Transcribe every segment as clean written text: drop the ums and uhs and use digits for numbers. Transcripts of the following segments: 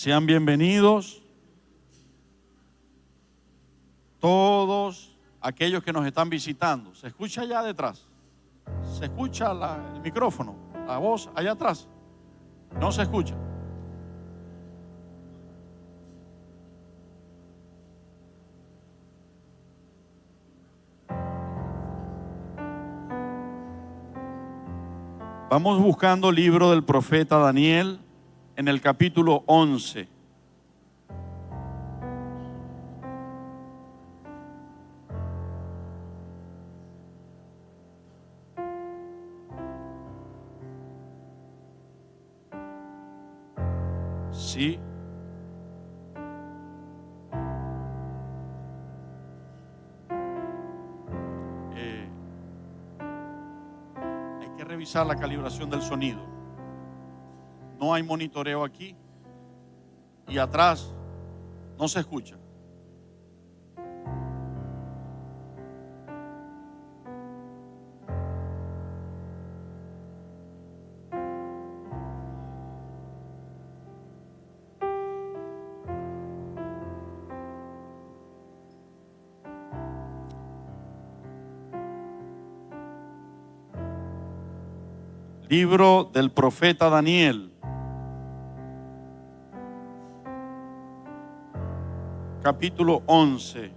Sean bienvenidos todos aquellos que nos están visitando. ¿Se escucha allá detrás? ¿Se escucha el micrófono, la voz allá atrás? ¿No se escucha? Vamos buscando el libro del profeta Daniel en el capítulo 11. Sí. Hay que revisar la calibración del sonido. No hay monitoreo aquí y atrás no se escucha. Libro del profeta Daniel, capítulo 11.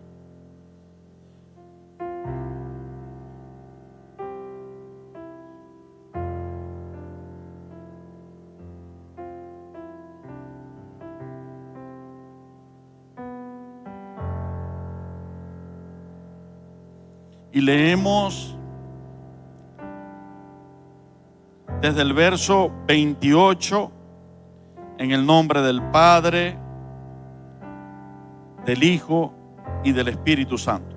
Y leemos desde el verso 28, en el nombre del Padre, del Hijo y del Espíritu Santo.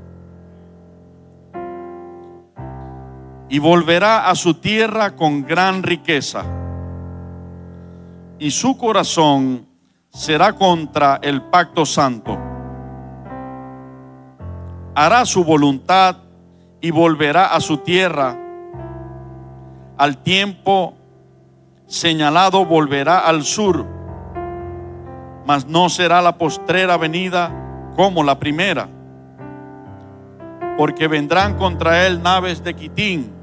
Y volverá a su tierra con gran riqueza, y su corazón será contra el pacto santo. Hará su voluntad y volverá a su tierra. Al tiempo señalado volverá al sur, mas no será la postrera venida como la primera, porque vendrán contra él naves de Quitín,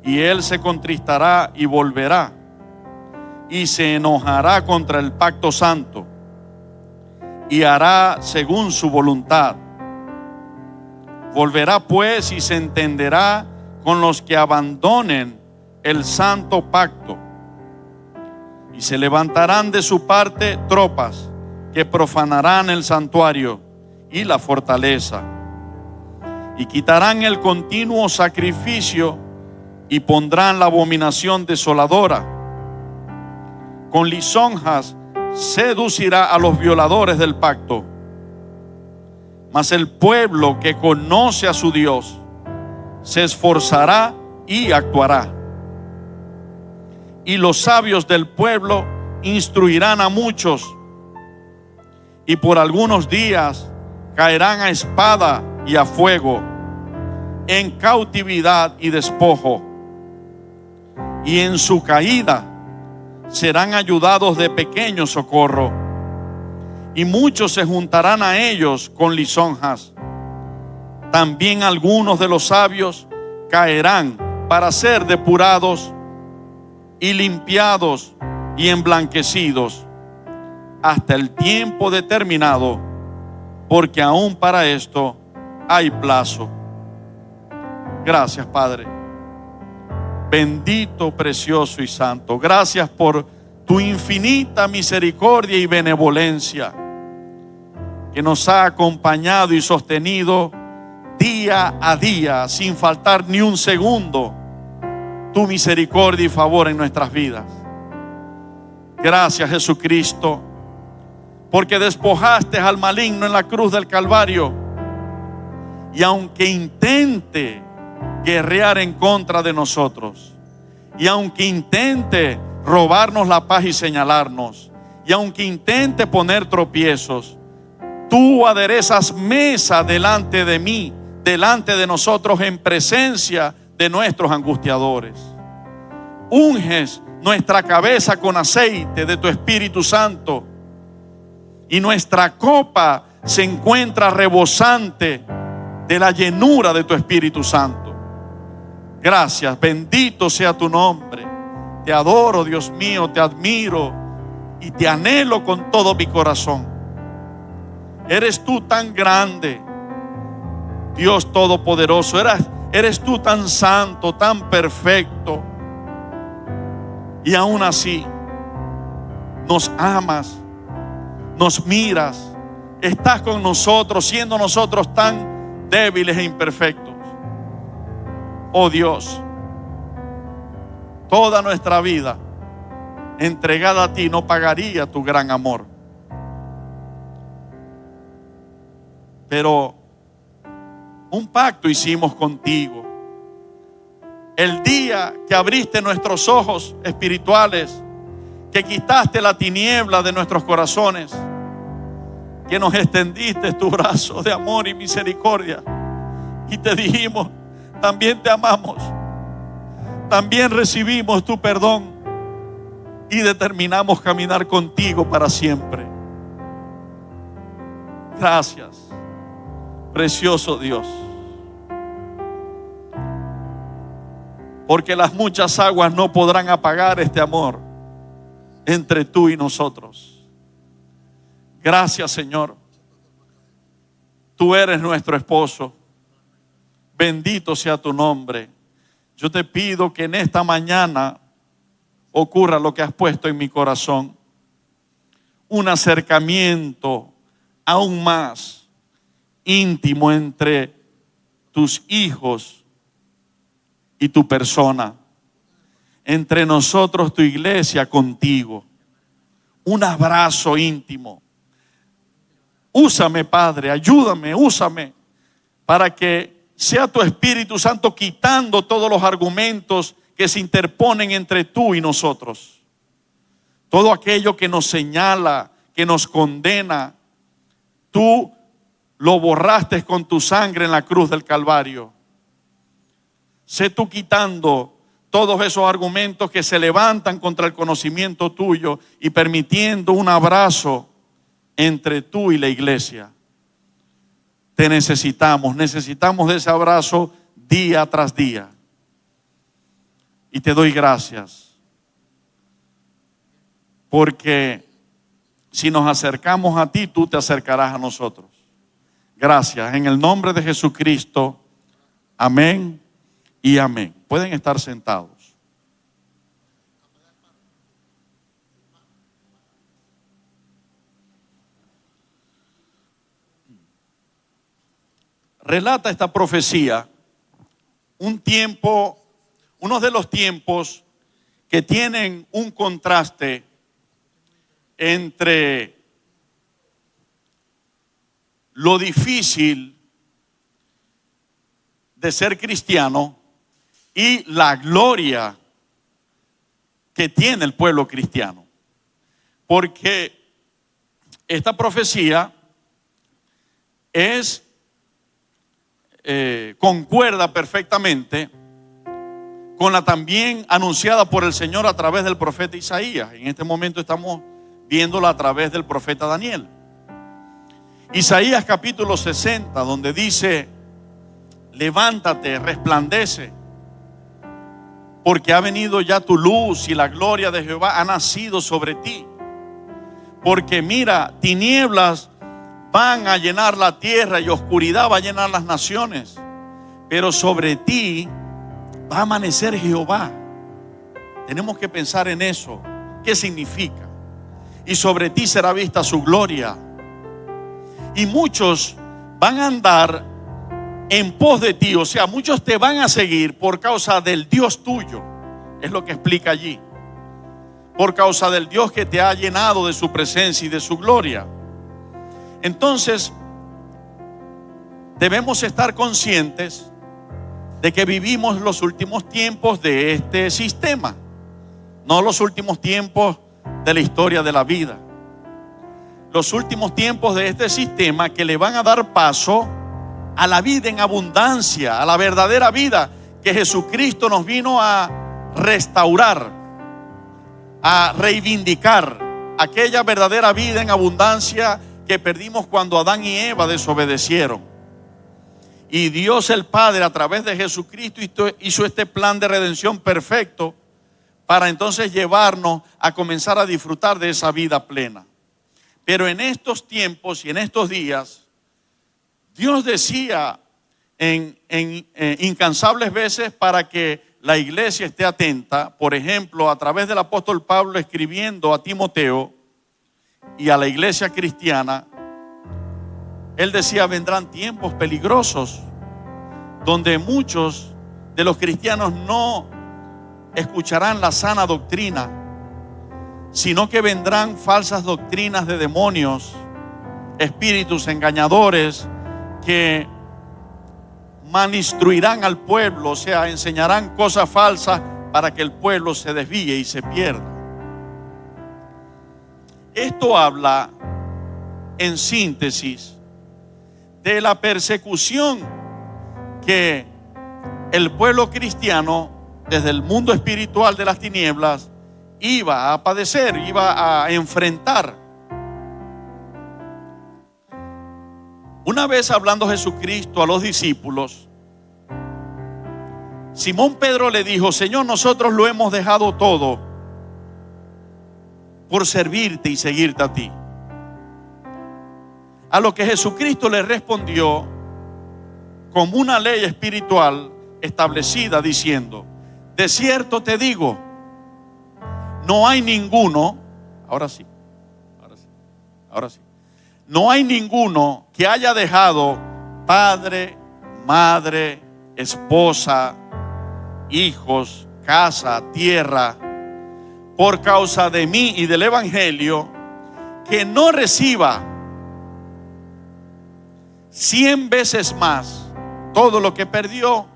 y él se contristará y volverá, y se enojará contra el pacto santo, y hará según su voluntad. Volverá pues y se entenderá con los que abandonen el santo pacto, y se levantarán de su parte tropas que profanarán el santuario y la fortaleza, y quitarán el continuo sacrificio y pondrán la abominación desoladora. Con lisonjas seducirá a los violadores del pacto, mas el pueblo que conoce a su Dios se esforzará y actuará. Y los sabios del pueblo instruirán a muchos, y por algunos días caerán a espada y a fuego, en cautividad y despojo. Y en su caída serán ayudados de pequeño socorro, y muchos se juntarán a ellos con lisonjas. También algunos de los sabios caerán para ser depurados y limpiados y emblanquecidos hasta el tiempo determinado, porque aún para esto hay plazo. Gracias, Padre. Bendito, precioso y santo. Gracias por tu infinita misericordia y benevolencia que nos ha acompañado y sostenido día a día, sin faltar ni un segundo, tu misericordia y favor en nuestras vidas. Gracias, Jesucristo, porque despojaste al maligno en la cruz del Calvario, y aunque intente guerrear en contra de nosotros, y aunque intente robarnos la paz y señalarnos, y aunque intente poner tropiezos, tú aderezas mesa delante de mí, delante de nosotros, en presencia de nuestros angustiadores. Unges nuestra cabeza con aceite de tu Espíritu Santo, y nuestra copa se encuentra rebosante de la llenura de tu Espíritu Santo. Gracias, bendito sea tu nombre. Te adoro, Dios mío, te admiro y te anhelo con todo mi corazón. Eres tú tan grande, Dios todopoderoso. Eres tú tan santo, tan perfecto. Y aún así nos amas, nos miras, estás con nosotros, siendo nosotros tan débiles e imperfectos. Oh Dios, toda nuestra vida entregada a ti no pagaría tu gran amor. Pero un pacto hicimos contigo. El día que abriste nuestros ojos espirituales, que quitaste la tiniebla de nuestros corazones, que nos extendiste tu brazo de amor y misericordia y te dijimos: también te amamos, también recibimos tu perdón y determinamos caminar contigo para siempre. Gracias, precioso Dios, porque las muchas aguas no podrán apagar este amor entre tú y nosotros. Gracias, Señor. Tú eres nuestro esposo. Bendito sea tu nombre. Yo te pido que en esta mañana ocurra lo que has puesto en mi corazón: un acercamiento aún más íntimo entre tus hijos y tu persona, entre nosotros, tu iglesia, contigo. Un abrazo íntimo. Úsame, Padre, ayúdame, úsame para que sea tu Espíritu Santo quitando todos los argumentos que se interponen entre tú y nosotros. Todo aquello que nos señala, que nos condena, tú lo borraste con tu sangre en la cruz del Calvario. Sé tú quitando todos esos argumentos que se levantan contra el conocimiento tuyo y permitiendo un abrazo entre tú y la iglesia. Te necesitamos de ese abrazo día tras día. Y te doy gracias, porque si nos acercamos a ti, tú te acercarás a nosotros. Gracias, en el nombre de Jesucristo. Amén y amén. Pueden estar sentados. Relata esta profecía uno de los tiempos que tienen un contraste entre lo difícil de ser cristiano y la gloria que tiene el pueblo cristiano. Porque esta profecía concuerda perfectamente con la también anunciada por el Señor a través del profeta Isaías. En este momento estamos viéndola a través del profeta Daniel. Isaías capítulo 60, donde dice: levántate, resplandece, porque ha venido ya tu luz y la gloria de Jehová ha nacido sobre ti. Porque mira, tinieblas van a llenar la tierra y oscuridad va a llenar las naciones, pero sobre ti va a amanecer Jehová. Tenemos que pensar en eso. ¿Qué significa? Y sobre ti será vista su gloria. Y muchos van a andar en pos de ti, o sea, muchos te van a seguir por causa del Dios tuyo. Es lo que explica allí. Por causa del Dios que te ha llenado de su presencia y de su gloria. Entonces, debemos estar conscientes de que vivimos los últimos tiempos de este sistema, no los últimos tiempos de la historia de la vida. Los últimos tiempos de este sistema que le van a dar paso a la vida en abundancia, a la verdadera vida que Jesucristo nos vino a restaurar, a reivindicar, aquella verdadera vida en abundancia que perdimos cuando Adán y Eva desobedecieron. Y Dios el Padre, a través de Jesucristo, hizo este plan de redención perfecto para entonces llevarnos a comenzar a disfrutar de esa vida plena. Pero en estos tiempos y en estos días, Dios decía en incansables veces para que la iglesia esté atenta. Por ejemplo, a través del apóstol Pablo escribiendo a Timoteo y a la iglesia cristiana, él decía: vendrán tiempos peligrosos donde muchos de los cristianos no escucharán la sana doctrina, sino que vendrán falsas doctrinas de demonios, espíritus engañadores que malinstruirán al pueblo, o sea, enseñarán cosas falsas para que el pueblo se desvíe y se pierda. Esto habla, en síntesis, de la persecución que el pueblo cristiano, desde el mundo espiritual de las tinieblas, iba a padecer, iba a enfrentar. Una vez hablando Jesucristo a los discípulos, Simón Pedro le dijo: Señor, nosotros lo hemos dejado todo por servirte y seguirte a ti. A lo que Jesucristo le respondió como una ley espiritual establecida, diciendo: de cierto te digo, no hay ninguno, ahora sí, no hay ninguno que haya dejado padre, madre, esposa, hijos, casa, tierra, por causa de mí y del evangelio, que no reciba 100 veces más todo lo que perdió.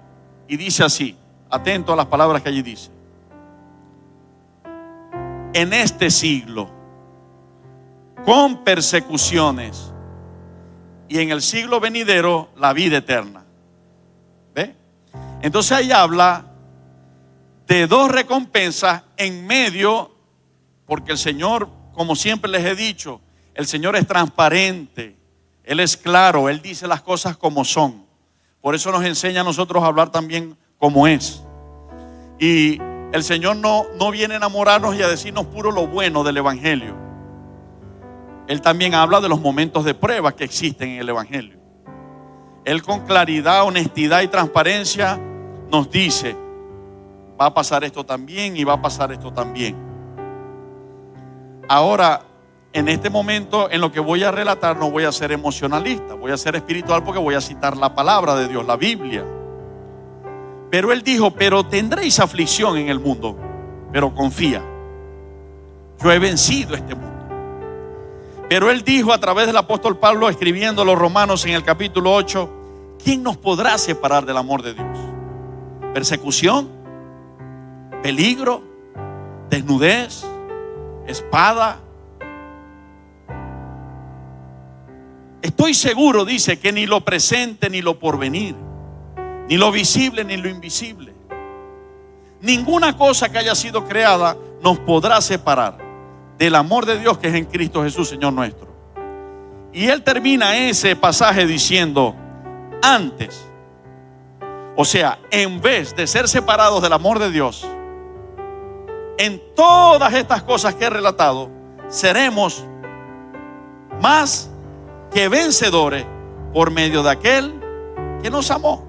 Y dice así, atento a las palabras que allí dice: en este siglo, con persecuciones, y en el siglo venidero la vida eterna. ¿Ve? Entonces ahí habla de dos recompensas en medio, porque el Señor, como siempre les he dicho, el Señor es transparente, Él es claro, Él dice las cosas como son. Por eso nos enseña a nosotros a hablar también como es. Y el Señor no viene a enamorarnos y a decirnos puro lo bueno del evangelio. Él también habla de los momentos de prueba que existen en el evangelio. Él, con claridad, honestidad y transparencia, nos dice: va a pasar esto también y va a pasar esto también. Ahora, en este momento, en lo que voy a relatar, no voy a ser emocionalista, voy a ser espiritual, porque voy a citar la palabra de Dios, la Biblia. Pero Él dijo: pero tendréis aflicción en el mundo, pero confía, yo he vencido este mundo. Pero Él dijo a través del apóstol Pablo, escribiendo a los Romanos en el capítulo 8: ¿quién nos podrá separar del amor de Dios? ¿Persecución? ¿Peligro? ¿Desnudez? ¿Espada? Estoy seguro, dice, que ni lo presente ni lo porvenir, ni lo visible ni lo invisible, ninguna cosa que haya sido creada nos podrá separar del amor de Dios que es en Cristo Jesús, Señor nuestro. Y Él termina ese pasaje diciendo: antes, o sea, en vez de ser separados del amor de Dios, en todas estas cosas que he relatado, seremos más que vencedores por medio de aquel que nos amó.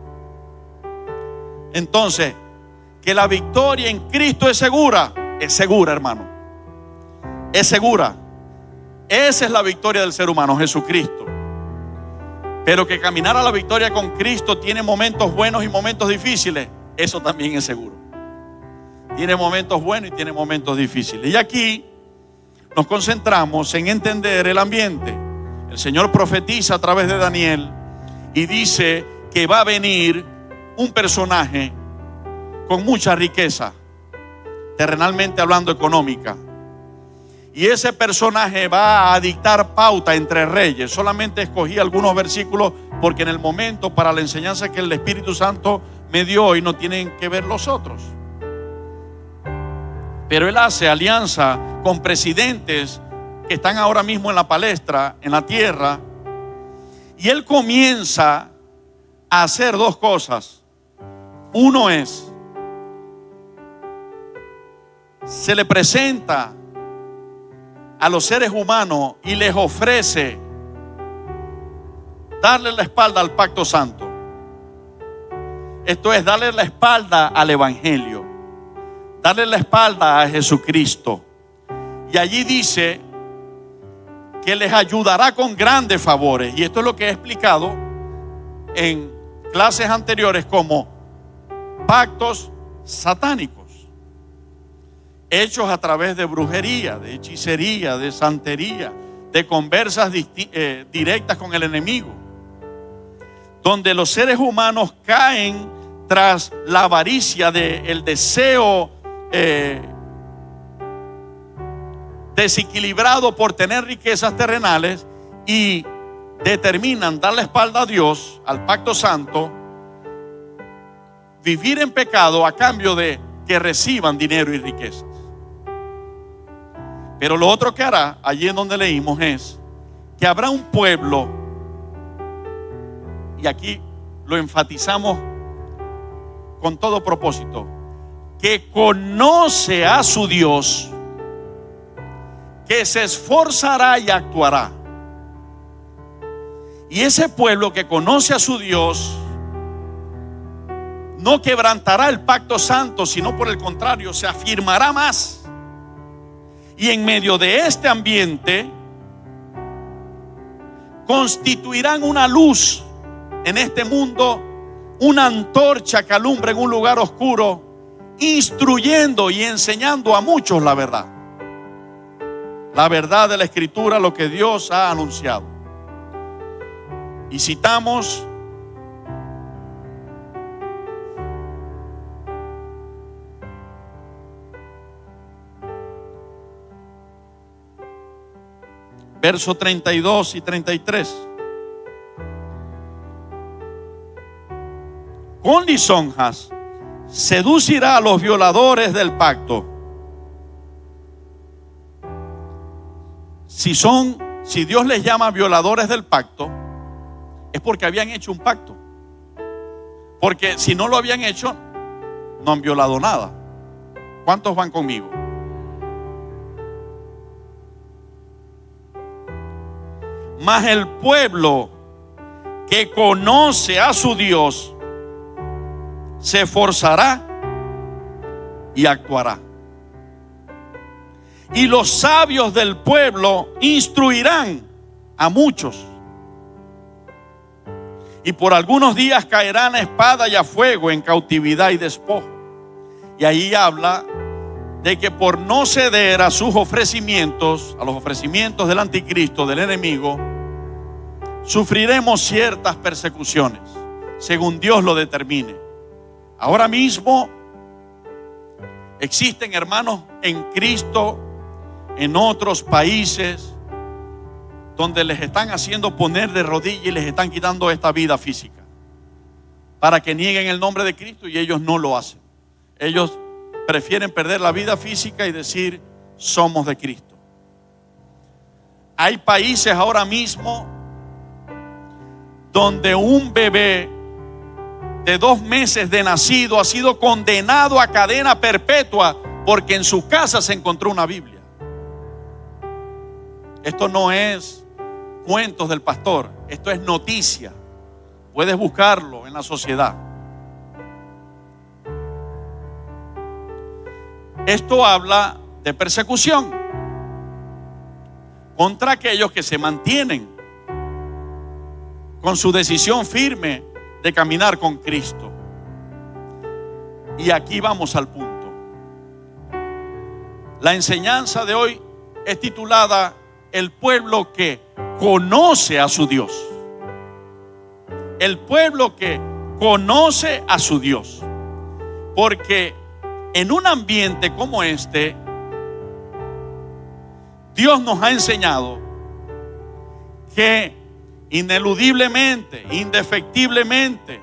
Entonces, que la victoria en Cristo es segura, hermano. Es segura. Esa es la victoria del ser humano, Jesucristo. Pero que caminar a la victoria con Cristo tiene momentos buenos y momentos difíciles, eso también es seguro. Tiene momentos buenos y tiene momentos difíciles. Y aquí nos concentramos en entender el ambiente. El Señor profetiza a través de Daniel y dice que va a venir un personaje con mucha riqueza, terrenalmente hablando, económica. Y ese personaje va a dictar pauta entre reyes. Solamente escogí algunos versículos porque en el momento, para la enseñanza que el Espíritu Santo me dio hoy, no tienen que ver los otros. Pero Él hace alianza con presidentes que están ahora mismo en la palestra, en la tierra, y él comienza a hacer dos cosas. Uno es, se le presenta a los seres humanos y les ofrece darle la espalda al pacto santo. Esto es, darle la espalda al evangelio, darle la espalda a Jesucristo. Y allí dice que les ayudará con grandes favores. Y esto es lo que he explicado en clases anteriores como pactos satánicos, hechos a través de brujería, de hechicería, de santería, de conversas directas con el enemigo, donde los seres humanos caen tras la avaricia del deseo desequilibrado por tener riquezas terrenales y determinan dar la espalda a Dios, al pacto santo, vivir en pecado a cambio de que reciban dinero y riquezas. Pero lo otro que hará, allí en donde leímos, es que habrá un pueblo, y aquí lo enfatizamos con todo propósito, que conoce a su Dios, que se esforzará y actuará. Y ese pueblo que conoce a su Dios no quebrantará el pacto santo, sino por el contrario, se afirmará más. Y en medio de este ambiente constituirán una luz en este mundo, una antorcha que alumbra en un lugar oscuro, instruyendo y enseñando a muchos la verdad. La verdad de la Escritura, lo que Dios ha anunciado. Y citamos versos 32 y 33. Con lisonjas seducirá a los violadores del pacto. Si Dios les llama violadores del pacto, es porque habían hecho un pacto. Porque si no lo habían hecho, no han violado nada. ¿Cuántos van conmigo? Mas el pueblo que conoce a su Dios se esforzará y actuará. Y los sabios del pueblo instruirán a muchos. Y por algunos días caerán a espada y a fuego, en cautividad y despojo. Y ahí habla de que por no ceder a sus ofrecimientos, a los ofrecimientos del anticristo, del enemigo, sufriremos ciertas persecuciones, según Dios lo determine. Ahora mismo existen hermanos en Cristo en otros países donde les están haciendo poner de rodillas y les están quitando esta vida física para que nieguen el nombre de Cristo, y ellos no lo hacen. Ellos prefieren perder la vida física y decir somos de Cristo. Hay países ahora mismo donde un bebé de 2 meses de nacido ha sido condenado a cadena perpetua porque en su casa se encontró una Biblia. Esto no es cuentos del pastor, esto es noticia. Puedes buscarlo en la sociedad. Esto habla de persecución contra aquellos que se mantienen con su decisión firme de caminar con Cristo. Y aquí vamos al punto. La enseñanza de hoy es titulada El pueblo que conoce a su Dios. El pueblo que conoce a su Dios. Porque en un ambiente como este, Dios nos ha enseñado que ineludiblemente, indefectiblemente,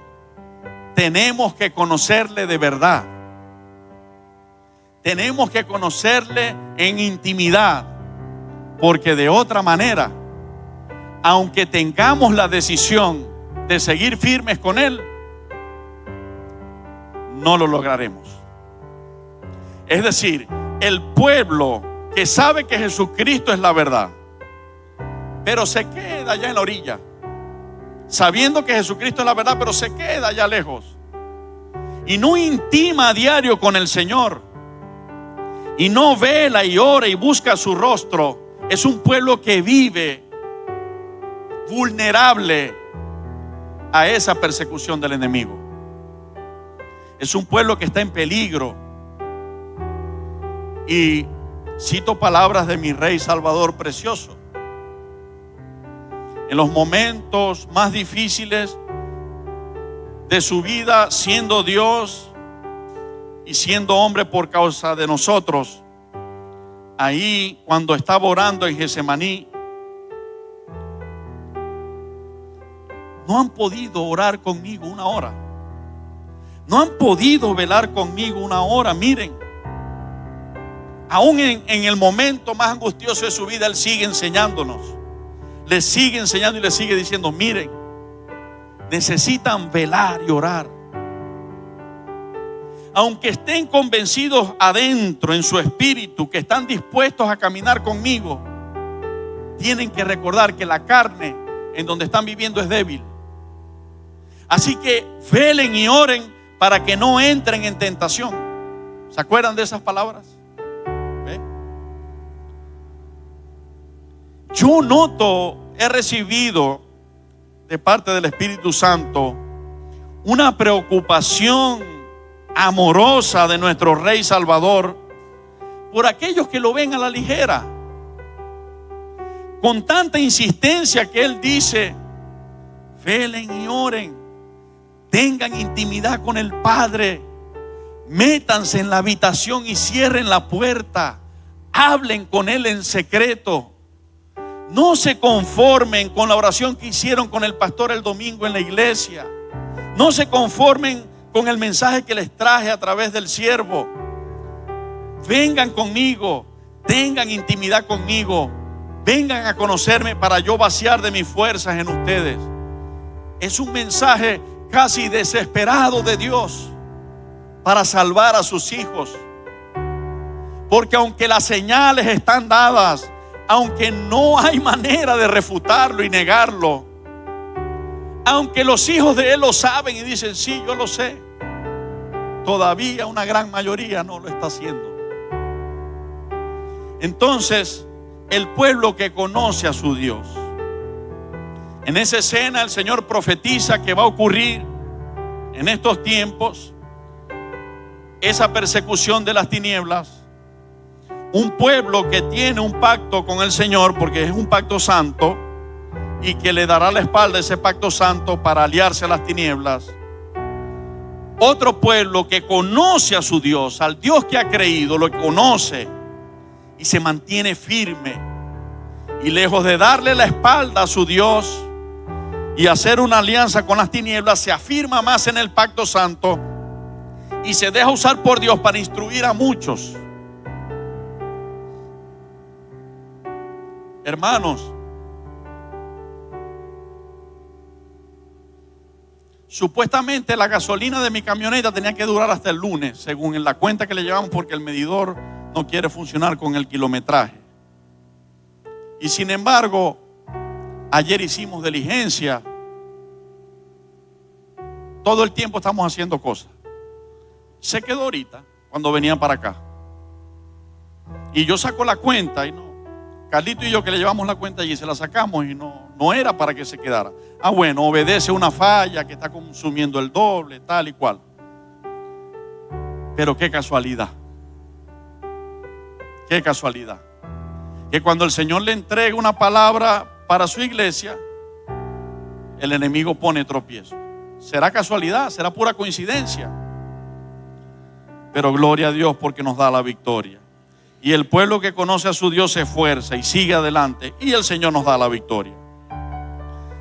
tenemos que conocerle de verdad. Tenemos que conocerle en intimidad. Porque de otra manera, aunque tengamos la decisión de seguir firmes con Él, no lo lograremos. Es decir, el pueblo que sabe que Jesucristo es la verdad, pero se queda allá en la orilla, sabiendo que Jesucristo es la verdad, pero se queda allá lejos y no intima a diario con el Señor y no vela y ora y busca su rostro, es un pueblo que vive vulnerable a esa persecución del enemigo. Es un pueblo que está en peligro. Y cito palabras de mi Rey Salvador precioso. En los momentos más difíciles de su vida, siendo Dios y siendo hombre por causa de nosotros, ahí cuando estaba orando en Getsemaní, no han podido orar conmigo una hora. No han podido velar conmigo una hora. Miren, aún en el momento más angustioso de su vida, Él sigue enseñándonos. Les sigue enseñando y les sigue diciendo: miren, necesitan velar y orar. Aunque estén convencidos adentro en su espíritu que están dispuestos a caminar conmigo, tienen que recordar que la carne en donde están viviendo es débil. Así que velen y oren para que no entren en tentación. ¿Se acuerdan de esas palabras? ¿Ve? Yo noto, he recibido de parte del Espíritu Santo una preocupación amorosa de nuestro Rey Salvador por aquellos que lo ven a la ligera, con tanta insistencia que Él dice: velen y oren, tengan intimidad con el Padre, métanse en la habitación y cierren la puerta, hablen con Él en secreto. No se conformen con la oración que hicieron con el pastor el domingo en la iglesia. No se conformen con el mensaje que les traje a través del siervo. Vengan conmigo, tengan intimidad conmigo, vengan a conocerme para yo vaciar de mis fuerzas en ustedes. Es un mensaje casi desesperado de Dios para salvar a sus hijos. Porque aunque las señales están dadas, aunque no hay manera de refutarlo y negarlo, aunque los hijos de Él lo saben y dicen: sí, yo lo sé, todavía una gran mayoría no lo está haciendo. Entonces, el pueblo que conoce a su Dios, en esa escena el Señor profetiza que va a ocurrir en estos tiempos esa persecución de las tinieblas. Un pueblo que tiene un pacto con el Señor, porque es un pacto santo, y que le dará la espalda a ese pacto santo para aliarse a las tinieblas. Otro pueblo que conoce a su Dios, al Dios que ha creído, lo conoce y se mantiene firme. Y lejos de darle la espalda a su Dios y hacer una alianza con las tinieblas, se afirma más en el pacto santo y se deja usar por Dios para instruir a muchos. Hermanos, supuestamente la gasolina de mi camioneta tenía que durar hasta el lunes, según en la cuenta que le llevamos, porque el medidor no quiere funcionar con el kilometraje. Y sin embargo, ayer hicimos diligencia. Todo el tiempo estamos haciendo cosas. Se quedó ahorita cuando venían para acá. Y yo saco la cuenta y no. Carlito y yo, que le llevamos la cuenta allí, se la sacamos y no era para que se quedara. Ah, bueno, obedece una falla que está consumiendo el doble, tal y cual. Pero qué casualidad. Qué casualidad. Que cuando el Señor le entrega una palabra para su iglesia, el enemigo pone tropiezo. ¿Será casualidad? ¿Será pura coincidencia? Pero gloria a Dios porque nos da la victoria. Y el pueblo que conoce a su Dios se esfuerza y sigue adelante, y el Señor nos da la victoria.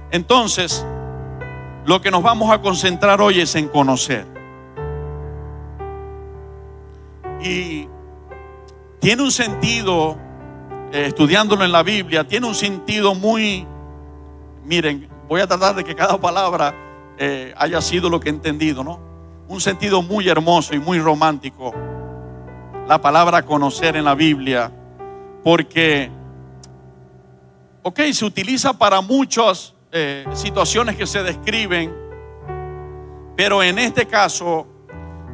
Entonces, lo que nos vamos a concentrar hoy es en conocer. Y tiene un sentido estudiándolo en la Biblia, tiene un sentido muy, miren, voy a tratar de que cada palabra haya sido lo que he entendido, ¿no? Un sentido muy hermoso y muy romántico, la palabra conocer en la Biblia, porque, ok, se utiliza para muchas situaciones que se describen, pero en este caso,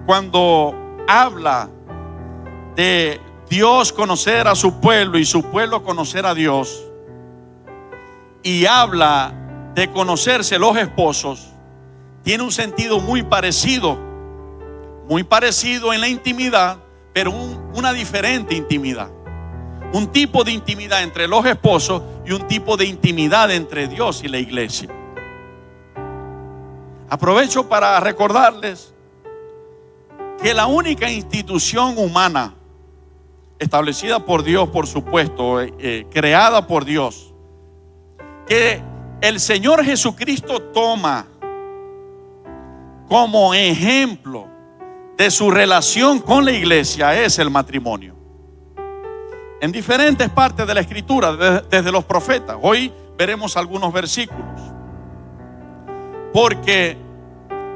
cuando habla de Dios conocer a su pueblo y su pueblo conocer a Dios, y habla de conocerse los esposos, tiene un sentido muy parecido en la intimidad, pero una diferente intimidad. Un tipo de intimidad entre los esposos y un tipo de intimidad entre Dios y la iglesia. Aprovecho para recordarles que la única institución humana establecida por Dios, por supuesto, creada por Dios, que el Señor Jesucristo toma como ejemplo de su relación con la iglesia es el matrimonio. En diferentes partes de la Escritura, desde los profetas. Hoy veremos algunos versículos, porque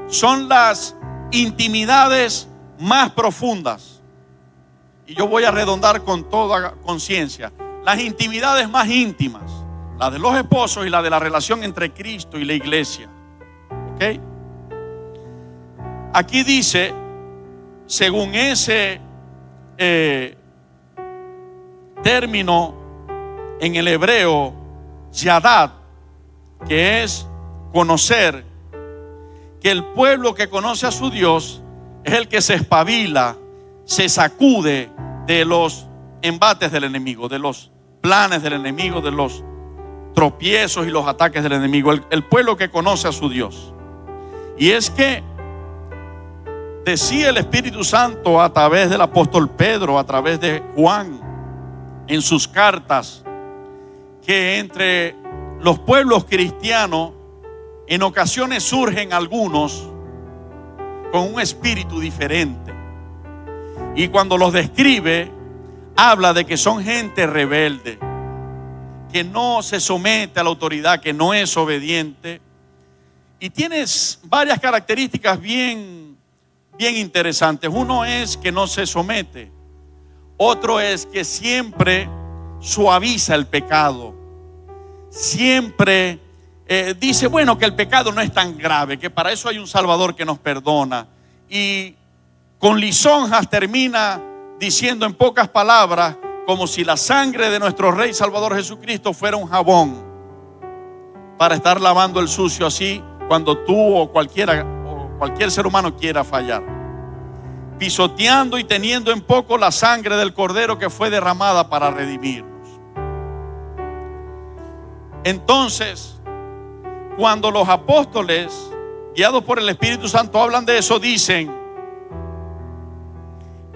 son las intimidades más profundas, y yo voy a redondar con toda conciencia, las intimidades más íntimas, la de los esposos y la de la relación entre Cristo y la iglesia. ¿Ok? Aquí dice, según ese término en el hebreo, yadad, que es conocer, que el pueblo que conoce a su Dios es el que se espabila, se sacude de los embates del enemigo, de los planes del enemigo, de los tropiezos y los ataques del enemigo. El pueblo que conoce a su Dios. Y es que decía el Espíritu Santo a través del apóstol Pedro, a través de Juan, en sus cartas, que entre los pueblos cristianos en ocasiones surgen algunos con un espíritu diferente, y cuando los describe habla de que son gente rebelde, que no se somete a la autoridad, que no es obediente, y tienes varias características bien interesantes. Uno es que no se somete, otro es que siempre suaviza el pecado, siempre dice, bueno, que el pecado no es tan grave, que para eso hay un Salvador que nos perdona, y con lisonjas termina diciendo en pocas palabras, como si la sangre de nuestro Rey Salvador Jesucristo fuera un jabón para estar lavando el sucio así cuando tú o cualquier ser humano quiera fallar, pisoteando y teniendo en poco la sangre del Cordero que fue derramada para redimirnos. Entonces, cuando los apóstoles, guiados por el Espíritu Santo, hablan de eso, dicen,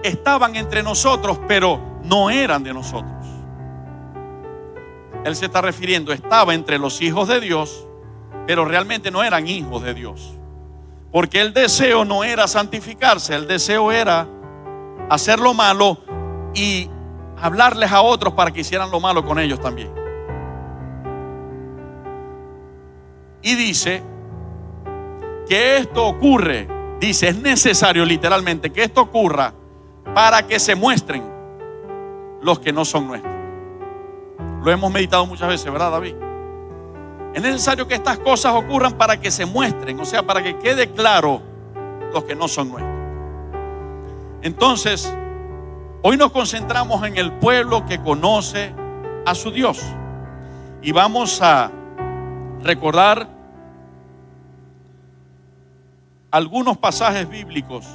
estaban entre nosotros, pero no eran de nosotros. Él se está refiriendo, estaba entre los hijos de Dios, pero realmente no eran hijos de Dios. Porque el deseo no era santificarse, el deseo era hacer lo malo y hablarles a otros para que hicieran lo malo con ellos también. Y dice que esto ocurre, dice, es necesario literalmente que esto ocurra para que se muestren los que no son nuestros. Lo hemos meditado muchas veces, ¿verdad, David? Es necesario que estas cosas ocurran para que se muestren, o sea, para que quede claro los que no son nuestros. Entonces, hoy nos concentramos en el pueblo que conoce a su Dios, y vamos a recordar algunos pasajes bíblicos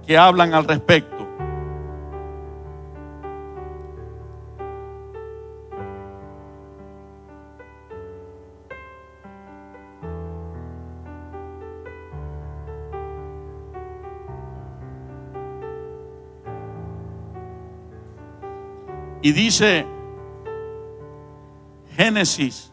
que hablan al respecto. Y dice Génesis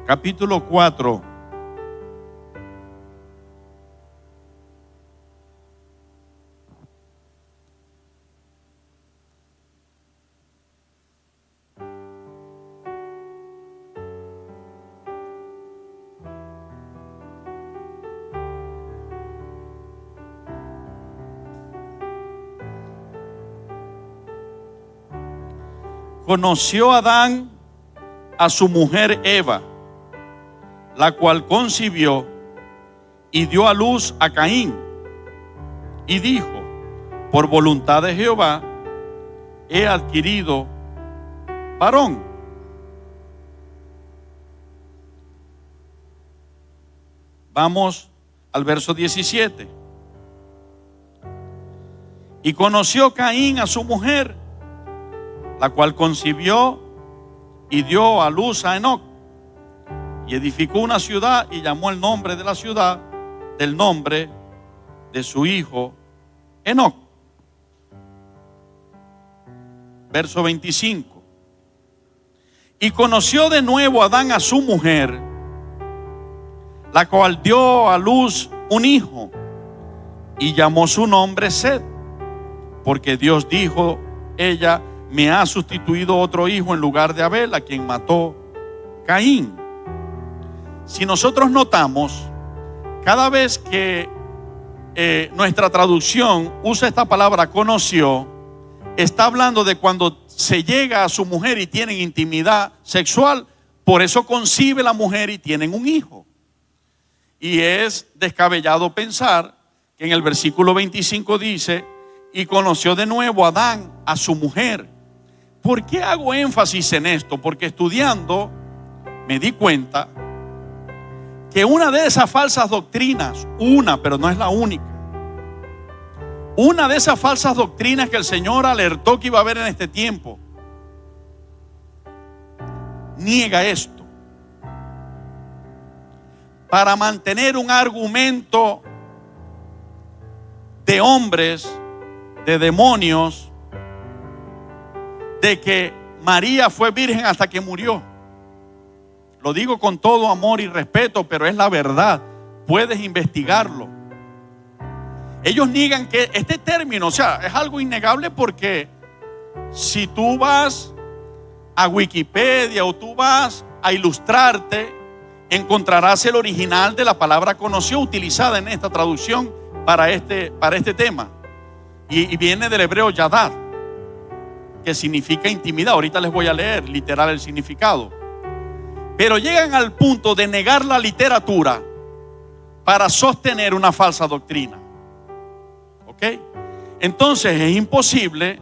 capítulo 4. Conoció Adán a su mujer Eva, la cual concibió y dio a luz a Caín. Y dijo: por voluntad de Jehová he adquirido varón. Vamos al verso 17. Y conoció Caín a su mujer, la cual concibió y dio a luz a Enoc, y edificó una ciudad y llamó el nombre de la ciudad del nombre de su hijo Enoc. Verso 25. Y conoció de nuevo Adán a su mujer, la cual dio a luz un hijo, y llamó su nombre Set, porque Dios dijo: ella me ha sustituido otro hijo en lugar de Abel, a quien mató Caín. Si nosotros notamos, cada vez que nuestra traducción usa esta palabra conoció, está hablando de cuando se llega a su mujer y tienen intimidad sexual. Por eso concibe la mujer y tienen un hijo. Y es descabellado pensar que en el versículo 25 dice: y conoció de nuevo Adán a su mujer. ¿Por qué hago énfasis en esto? Porque estudiando me di cuenta que una de esas falsas doctrinas, pero no es la única, una de esas falsas doctrinas que el Señor alertó que iba a haber en este tiempo, niega esto para mantener un argumento de hombres, de demonios, de que María fue virgen hasta que murió. Lo digo con todo amor y respeto, pero es la verdad. Puedes investigarlo. Ellos niegan que este término, es algo innegable, porque si tú vas a Wikipedia o tú vas a ilustrarte, encontrarás el original de la palabra conoció utilizada en esta traducción para este tema. Y viene del hebreo yadad, que significa intimidad. Ahorita les voy a leer literal el significado. Pero llegan al punto de negar la literatura para sostener una falsa doctrina. ¿Ok? Entonces es imposible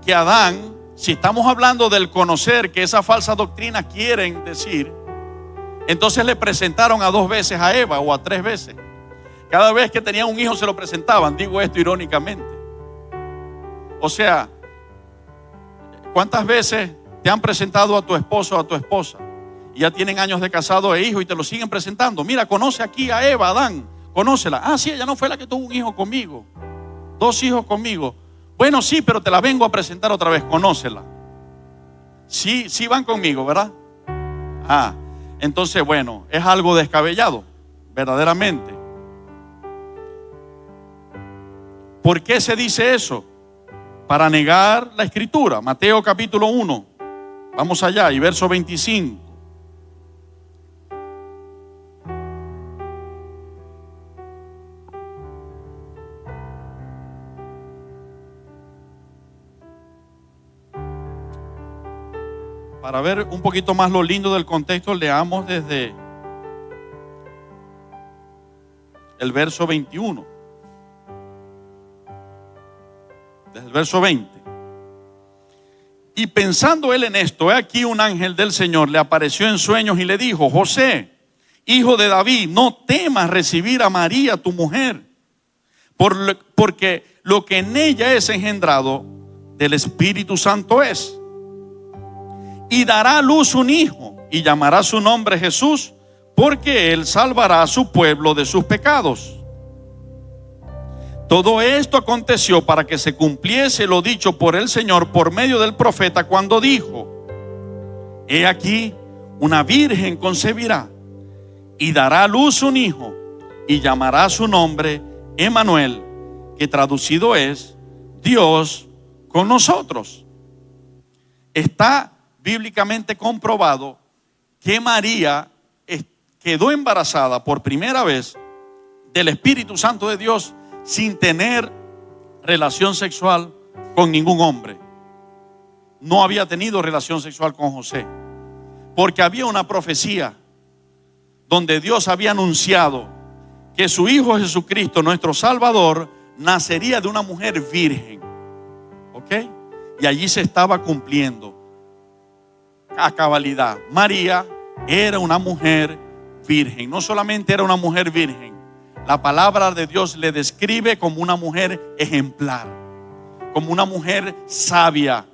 que Adán, si estamos hablando del conocer, que esa falsa doctrina quieren decir, entonces le presentaron a 2 veces a Eva, o a 3 veces. Cada vez que tenían un hijo se lo presentaban. Digo esto irónicamente. O sea, ¿cuántas veces te han presentado a tu esposo o a tu esposa y ya tienen años de casado e hijo y te lo siguen presentando? Mira, conoce aquí a Eva, Adán, conócela. Ah, sí, ella no fue la que tuvo un hijo conmigo, 2 hijos conmigo. Bueno, sí, pero te la vengo a presentar otra vez, conócela. Sí, sí van conmigo, ¿verdad? Entonces, bueno, es algo descabellado, verdaderamente. ¿Por qué se dice eso? Para negar la escritura. Mateo capítulo 1. Vamos allá, y verso 25. Para ver un poquito más lo lindo del contexto, leamos desde el verso 21. Desde el verso 20. Y pensando él en esto, he aquí un ángel del Señor le apareció en sueños y le dijo: José, hijo de David, no temas recibir a María tu mujer, porque lo que en ella es engendrado del Espíritu Santo es. Y dará a luz un hijo, y llamará su nombre Jesús, porque él salvará a su pueblo de sus pecados. Todo esto aconteció para que se cumpliese lo dicho por el Señor por medio del profeta, cuando dijo: he aquí, una virgen concebirá y dará a luz un hijo y llamará su nombre Emmanuel, que traducido es Dios con nosotros. Está bíblicamente comprobado que María quedó embarazada por primera vez del Espíritu Santo de Dios sin tener relación sexual con ningún hombre. No había tenido relación sexual con José, porque había una profecía donde Dios había anunciado que su Hijo Jesucristo, nuestro Salvador, nacería de una mujer virgen. ¿Ok? Y allí se estaba cumpliendo a cabalidad. María era una mujer virgen. No solamente era una mujer virgen, la palabra de Dios le describe como una mujer ejemplar, como una mujer sabia,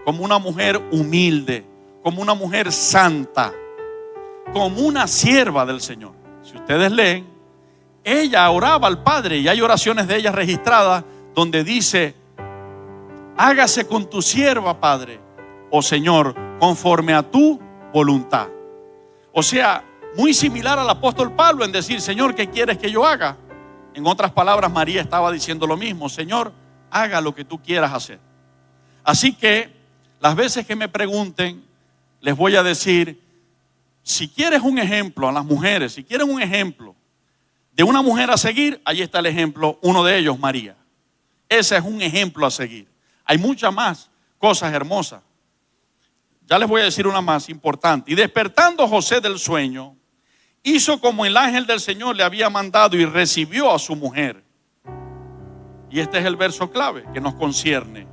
como una mujer humilde, como una mujer santa, como una sierva del Señor. Si ustedes leen, ella oraba al Padre y hay oraciones de ella registradas donde dice: hágase con tu sierva, Padre, oh Señor, conforme a tu voluntad. O sea, muy similar al apóstol Pablo en decir: Señor, ¿qué quieres que yo haga? En otras palabras, María estaba diciendo lo mismo: Señor, haga lo que tú quieras hacer. Así que las veces que me pregunten, les voy a decir: si quieres un ejemplo a las mujeres, si quieren un ejemplo de una mujer a seguir, ahí está el ejemplo, uno de ellos, María. Ese es un ejemplo a seguir. Hay muchas más cosas hermosas. Ya les voy a decir una más importante. Y despertando José del sueño, hizo como el ángel del Señor le había mandado y recibió a su mujer. Y este es el verso clave que nos concierne.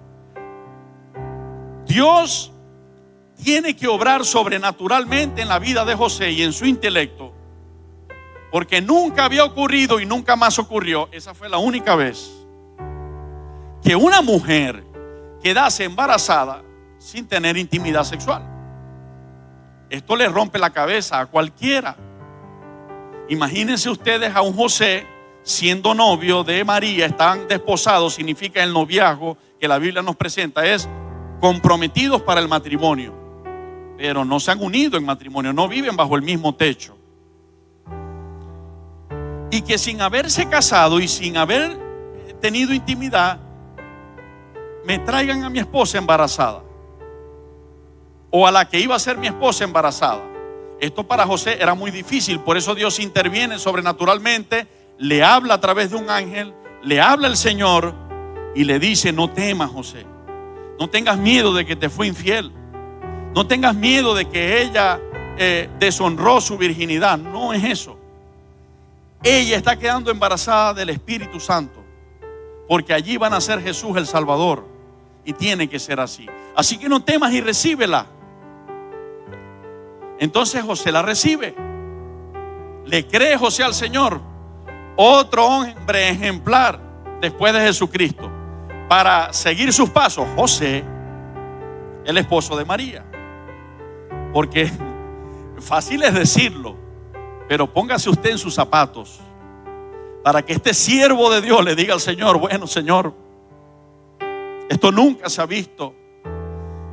Dios tiene que obrar sobrenaturalmente en la vida de José y en su intelecto, porque nunca había ocurrido y nunca más ocurrió. Esa fue la única vez que una mujer quedase embarazada sin tener intimidad sexual. Esto le rompe la cabeza a cualquiera. Imagínense ustedes a un José siendo novio de María, están desposados, significa el noviazgo que la Biblia nos presenta, es comprometidos para el matrimonio, pero no se han unido en matrimonio, no viven bajo el mismo techo. Y que sin haberse casado y sin haber tenido intimidad, me traigan a mi esposa embarazada, o a la que iba a ser mi esposa embarazada. Esto para José era muy difícil. Por eso Dios interviene sobrenaturalmente, le habla a través de un ángel, le habla el Señor y le dice: no temas, José, no tengas miedo de que te fue infiel, no tengas miedo de que ella deshonró su virginidad. No es eso. Ella está quedando embarazada del Espíritu Santo, porque allí va a nacer Jesús el Salvador, y tiene que ser así. Así que no temas y recíbela. Entonces José la recibe. Le cree José al Señor. Otro hombre ejemplar después de Jesucristo para seguir sus pasos, José, el esposo de María. Porque fácil es decirlo, pero póngase usted en sus zapatos para que este siervo de Dios le diga al Señor: bueno, Señor, esto nunca se ha visto,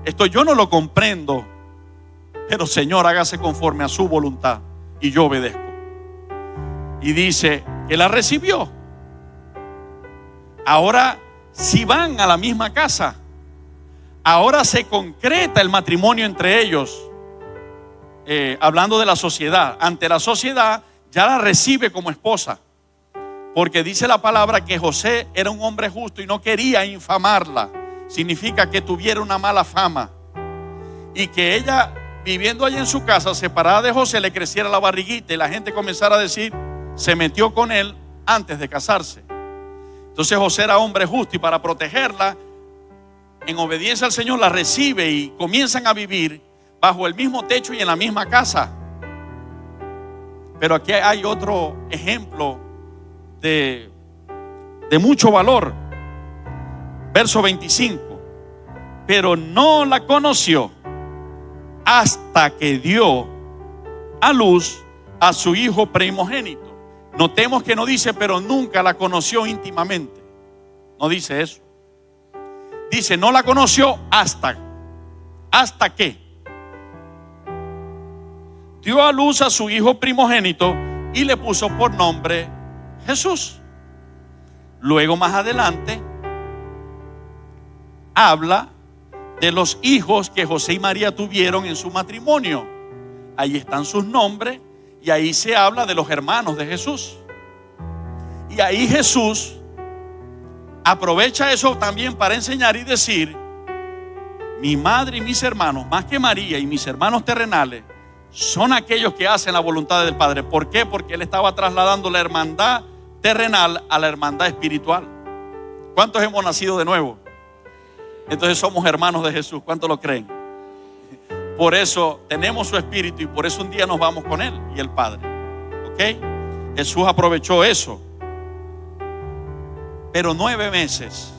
esto yo no lo comprendo, pero Señor, hágase conforme a su voluntad y yo obedezco. Y dice que la recibió. Ahora, si van a la misma casa, ahora se concreta el matrimonio entre ellos. Hablando de la sociedad, ante la sociedad ya la recibe como esposa, porque dice la palabra que José era un hombre justo y no quería infamarla. Significa que tuviera una mala fama y que ella, viviendo allí en su casa separada de José, le creciera la barriguita y la gente comenzara a decir: se metió con él antes de casarse. Entonces José era hombre justo, y para protegerla, en obediencia al Señor, la recibe y comienzan a vivir bajo el mismo techo y en la misma casa. Pero aquí hay otro ejemplo de mucho valor. Verso 25. Pero no la conoció hasta que dio a luz a su hijo primogénito. Notemos que no dice: pero nunca la conoció íntimamente. No dice eso. Dice: no la conoció hasta. ¿Hasta qué? dio a luz a su hijo primogénito y le puso por nombre Jesús. Luego más adelante habla de los hijos que José y María tuvieron en su matrimonio. Ahí están sus nombres y ahí se habla de los hermanos de Jesús. Y ahí Jesús aprovecha eso también para enseñar y decir: mi madre y mis hermanos, más que María y mis hermanos terrenales, son aquellos que hacen la voluntad del Padre. ¿Por qué? Porque Él estaba trasladando la hermandad terrenal a la hermandad espiritual. ¿Cuántos hemos nacido de nuevo? Entonces somos hermanos de Jesús. ¿Cuántos lo creen? Por eso tenemos su espíritu y por eso un día nos vamos con Él y el Padre. ¿Ok? Jesús aprovechó eso. Pero 9 meses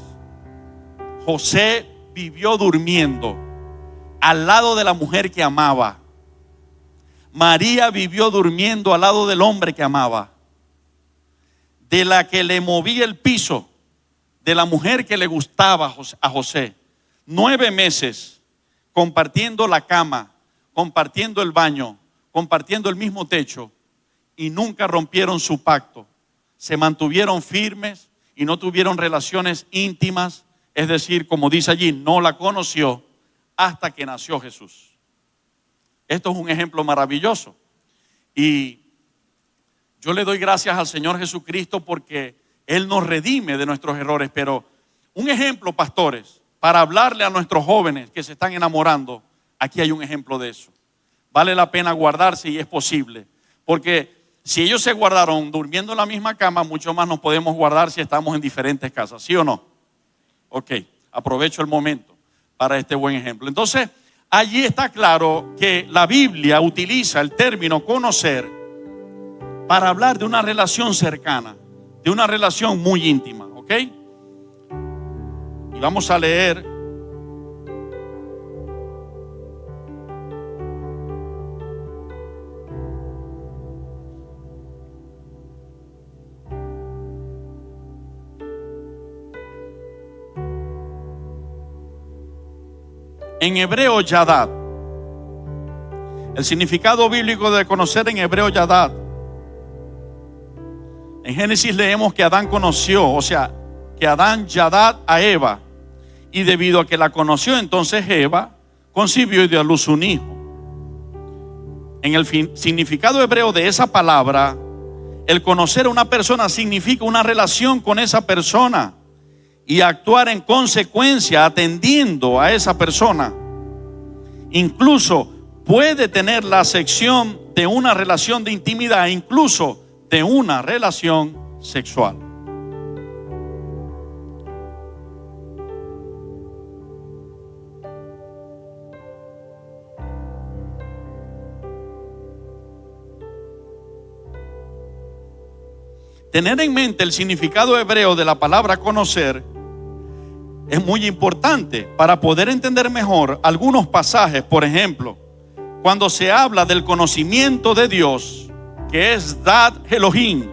José vivió durmiendo al lado de la mujer que amaba. María vivió durmiendo al lado del hombre que amaba, de la que le movía el piso, de la mujer que le gustaba a José. 9 meses compartiendo la cama, compartiendo el baño, compartiendo el mismo techo, y nunca rompieron su pacto. Se mantuvieron firmes y no tuvieron relaciones íntimas. Es decir, como dice allí, no la conoció hasta que nació Jesús. Esto es un ejemplo maravilloso. Y yo le doy gracias al Señor Jesucristo porque Él nos redime de nuestros errores. Pero un ejemplo, pastores, para hablarle a nuestros jóvenes que se están enamorando, aquí hay un ejemplo de eso. Vale la pena guardarse y es posible. Porque si ellos se guardaron durmiendo en la misma cama, mucho más nos podemos guardar si estamos en diferentes casas. ¿Sí o no? Ok, aprovecho el momento para este buen ejemplo. Entonces, allí está claro que la Biblia utiliza el término conocer para hablar de una relación cercana, de una relación muy íntima, ¿ok? Y vamos a leer en hebreo Yadad. El significado bíblico de conocer en hebreo Yadad. En Génesis leemos que Adán conoció, o sea, que Adán Yadad a Eva. Y debido a que la conoció, entonces Eva concibió y dio a luz un hijo. En el significado hebreo de esa palabra, el conocer a una persona significa una relación con esa persona y actuar en consecuencia atendiendo a esa persona. Incluso puede tener la sección de una relación de intimidad, incluso de una relación sexual. Tener en mente el significado hebreo de la palabra conocer es muy importante para poder entender mejor algunos pasajes. Por ejemplo, cuando se habla del conocimiento de Dios, que es Dad Elohim,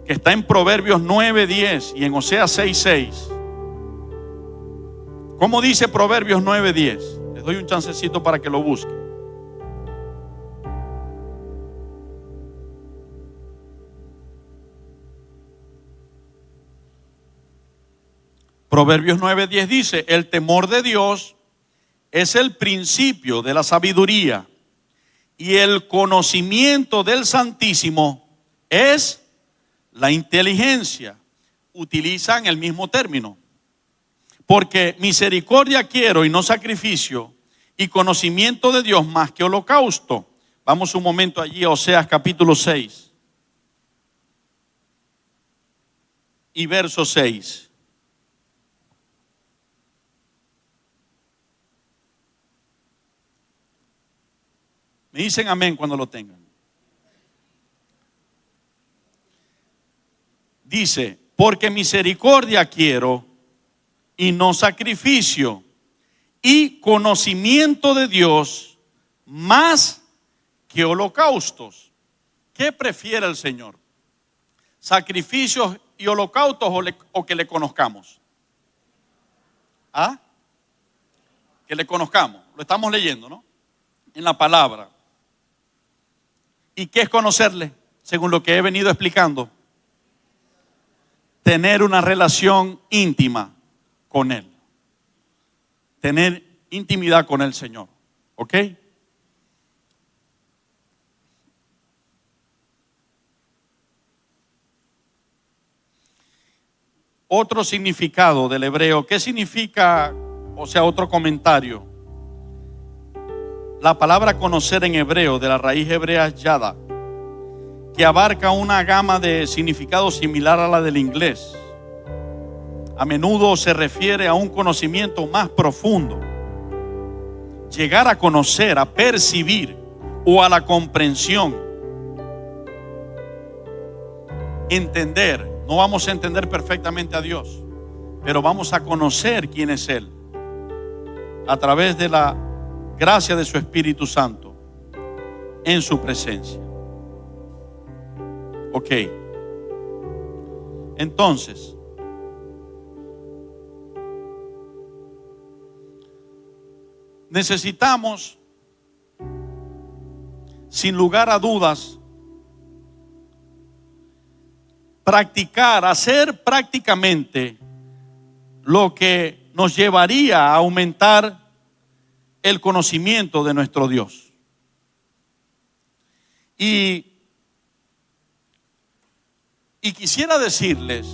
que está en Proverbios 9:10 y en Oseas 6:6. ¿Cómo dice Proverbios 9:10? Les doy un chancecito para que lo busquen. Proverbios 9:10 dice: el temor de Dios es el principio de la sabiduría y el conocimiento del Santísimo es la inteligencia. Utilizan el mismo término. Porque misericordia quiero y no sacrificio, y conocimiento de Dios más que holocausto. Vamos un momento allí a Oseas capítulo 6 y verso 6. Me dicen amén cuando lo tengan. Dice: porque misericordia quiero y no sacrificio, y conocimiento de Dios más que holocaustos. ¿Qué prefiere el Señor? ¿Sacrificios y holocaustos o que le conozcamos? ¿Ah? Que le conozcamos. Lo estamos leyendo, ¿no? En la palabra. ¿Y qué es conocerle? Según lo que he venido explicando, tener una relación íntima con Él. Tener intimidad con el Señor. ¿Ok? Otro significado del hebreo. ¿Qué significa? O sea, otro comentario. La palabra conocer en hebreo, de la raíz hebrea yada, que abarca una gama de significados similar a la del inglés. A menudo se refiere a un conocimiento más profundo. Llegar a conocer, a percibir o a la comprensión. Entender. No vamos a entender perfectamente a Dios, pero vamos a conocer quién es Él a través de la gracia de su Espíritu Santo en su presencia. Ok. Entonces, necesitamos, sin lugar a dudas, practicar, hacer prácticamente lo que nos llevaría a aumentar el conocimiento de nuestro Dios. Y quisiera decirles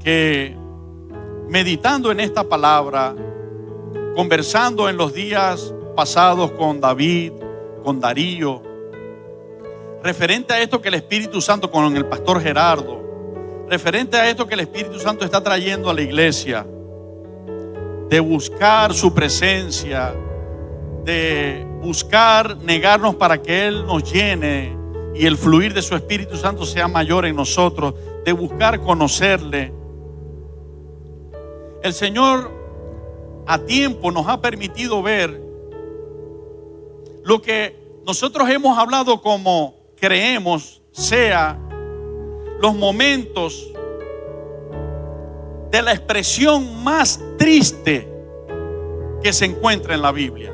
que meditando en esta palabra, conversando en los días pasados con David, con Darío, referente a esto que el Espíritu Santo, con el pastor Gerardo, referente a esto que el Espíritu Santo está trayendo a la iglesia, de buscar su presencia, de buscar negarnos para que Él nos llene y el fluir de su Espíritu Santo sea mayor en nosotros, de buscar conocerle. El Señor a tiempo nos ha permitido ver lo que nosotros hemos hablado como creemos sea los momentos de la expresión más triste que se encuentra en la Biblia.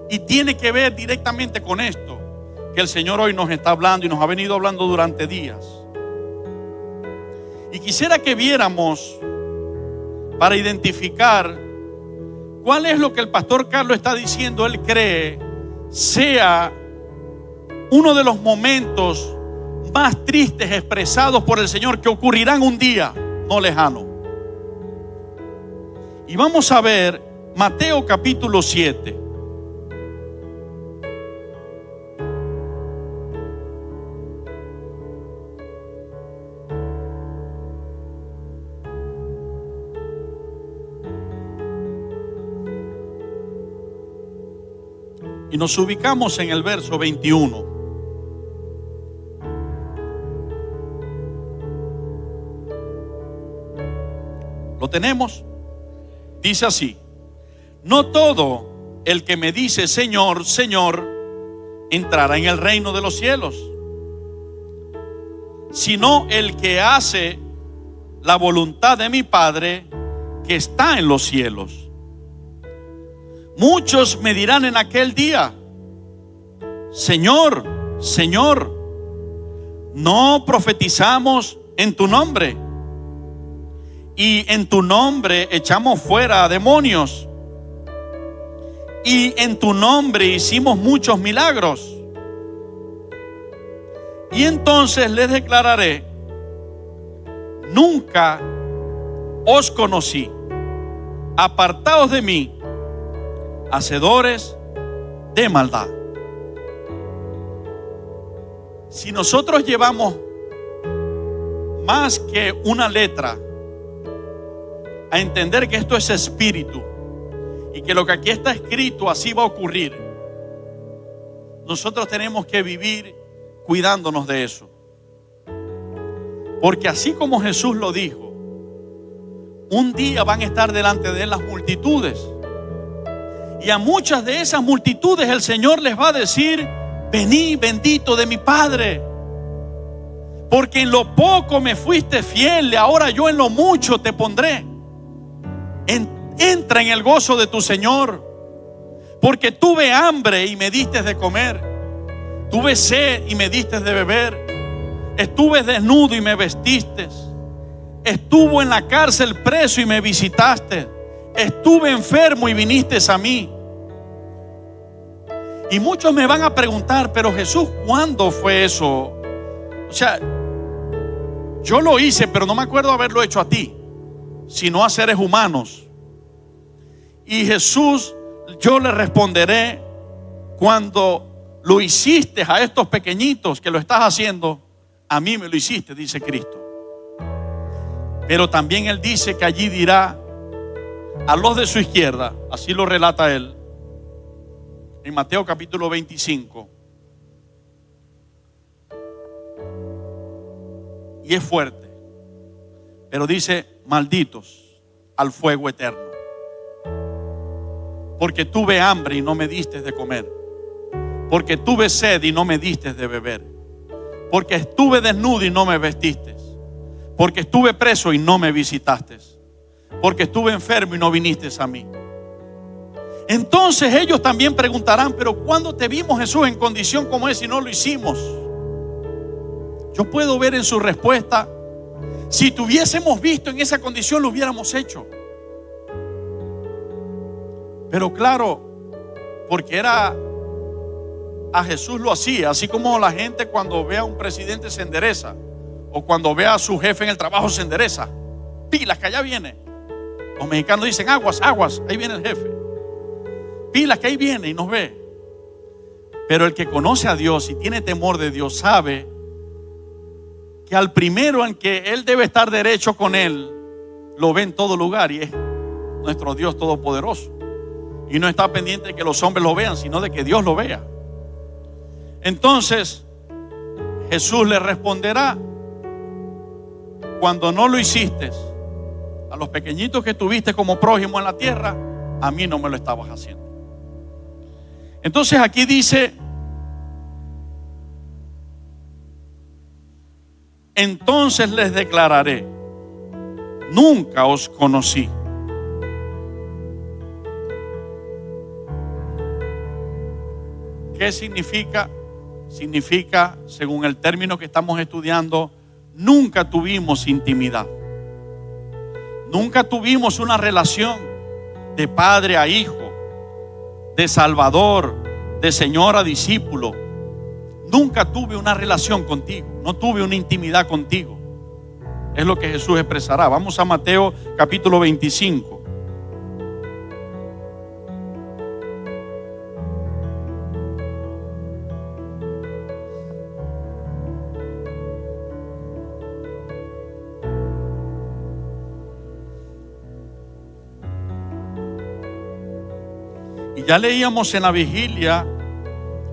Y tiene que ver directamente con esto que el Señor hoy nos está hablando y nos ha venido hablando durante días. Y quisiera que viéramos para identificar cuál es lo que el pastor Carlos está diciendo. Él cree sea uno de los momentos más tristes expresados por el Señor que ocurrirán un día no lejano. Y vamos a ver Mateo capítulo 7. Y nos ubicamos en el verso 21. ¿Lo tenemos? Dice así: no todo el que me dice Señor, Señor, entrará en el reino de los cielos, sino el que hace la voluntad de mi Padre que está en los cielos. Muchos me dirán en aquel día: Señor, Señor, ¿no profetizamos en tu nombre? Y en tu nombre echamos fuera a demonios. Y en tu nombre hicimos muchos milagros. Y entonces les declararé: nunca os conocí. Apartaos de mí, hacedores de maldad. Si nosotros llevamos más que una letra a entender que esto es espíritu y que lo que aquí está escrito así va a ocurrir, nosotros tenemos que vivir cuidándonos de eso. Porque así como Jesús lo dijo, un día van a estar delante de Él las multitudes, y a muchas de esas multitudes el Señor les va a decir: vení, bendito de mi Padre, porque en lo poco me fuiste fiel, ahora yo en lo mucho te pondré. Entra en el gozo de tu Señor, porque tuve hambre y me diste de comer, Tuve sed y me diste de beber. Estuve desnudo y me vestiste. Estuve en la cárcel preso y me visitaste. Estuve enfermo y viniste a mí. Y muchos me van a preguntar, pero Jesús, ¿cuándo fue eso? O sea, yo lo hice, pero no me acuerdo haberlo hecho a ti, sino a seres humanos. Y Jesús, yo le responderé: cuando lo hiciste a estos pequeñitos que lo estás haciendo, a mí me lo hiciste, dice Cristo. Pero también Él dice que allí dirá a los de su izquierda, así lo relata Él en Mateo capítulo 25. Y es fuerte, pero dice: malditos al fuego eterno, porque tuve hambre y no me diste de comer, porque tuve sed y no me diste de beber, porque estuve desnudo y no me vestiste, porque estuve preso y no me visitaste, porque estuve enfermo y no viniste a mí. Entonces ellos también preguntarán: pero ¿cuándo te vimos, Jesús, en condición como esa y no lo hicimos? Yo puedo ver en su respuesta: si te hubiésemos visto en esa condición, lo hubiéramos hecho. Pero claro, porque a Jesús lo hacía, así como la gente cuando ve a un presidente se endereza, o cuando ve a su jefe en el trabajo se endereza. Pilas, que allá viene. Los mexicanos dicen: aguas, aguas, ahí viene el jefe. Pilas, que ahí viene y nos ve. Pero el que conoce a Dios y tiene temor de Dios sabe que al primero en que Él debe estar derecho con Él, lo ve en todo lugar, y es nuestro Dios todopoderoso. Y no está pendiente de que los hombres lo vean, sino de que Dios lo vea. Entonces Jesús le responderá: cuando no lo hiciste a los pequeñitos que tuviste como prójimo en la tierra, a mí no me lo estabas haciendo. Entonces aquí dice: entonces les declararé: nunca os conocí. ¿Qué significa? Significa, según el término que estamos estudiando, nunca tuvimos intimidad. Nunca tuvimos una relación de padre a hijo, de salvador, de señor a discípulo. Nunca tuve una relación contigo, no tuve una intimidad contigo. Es lo que Jesús expresará. Vamos a Mateo capítulo 25. Y ya leíamos en la vigilia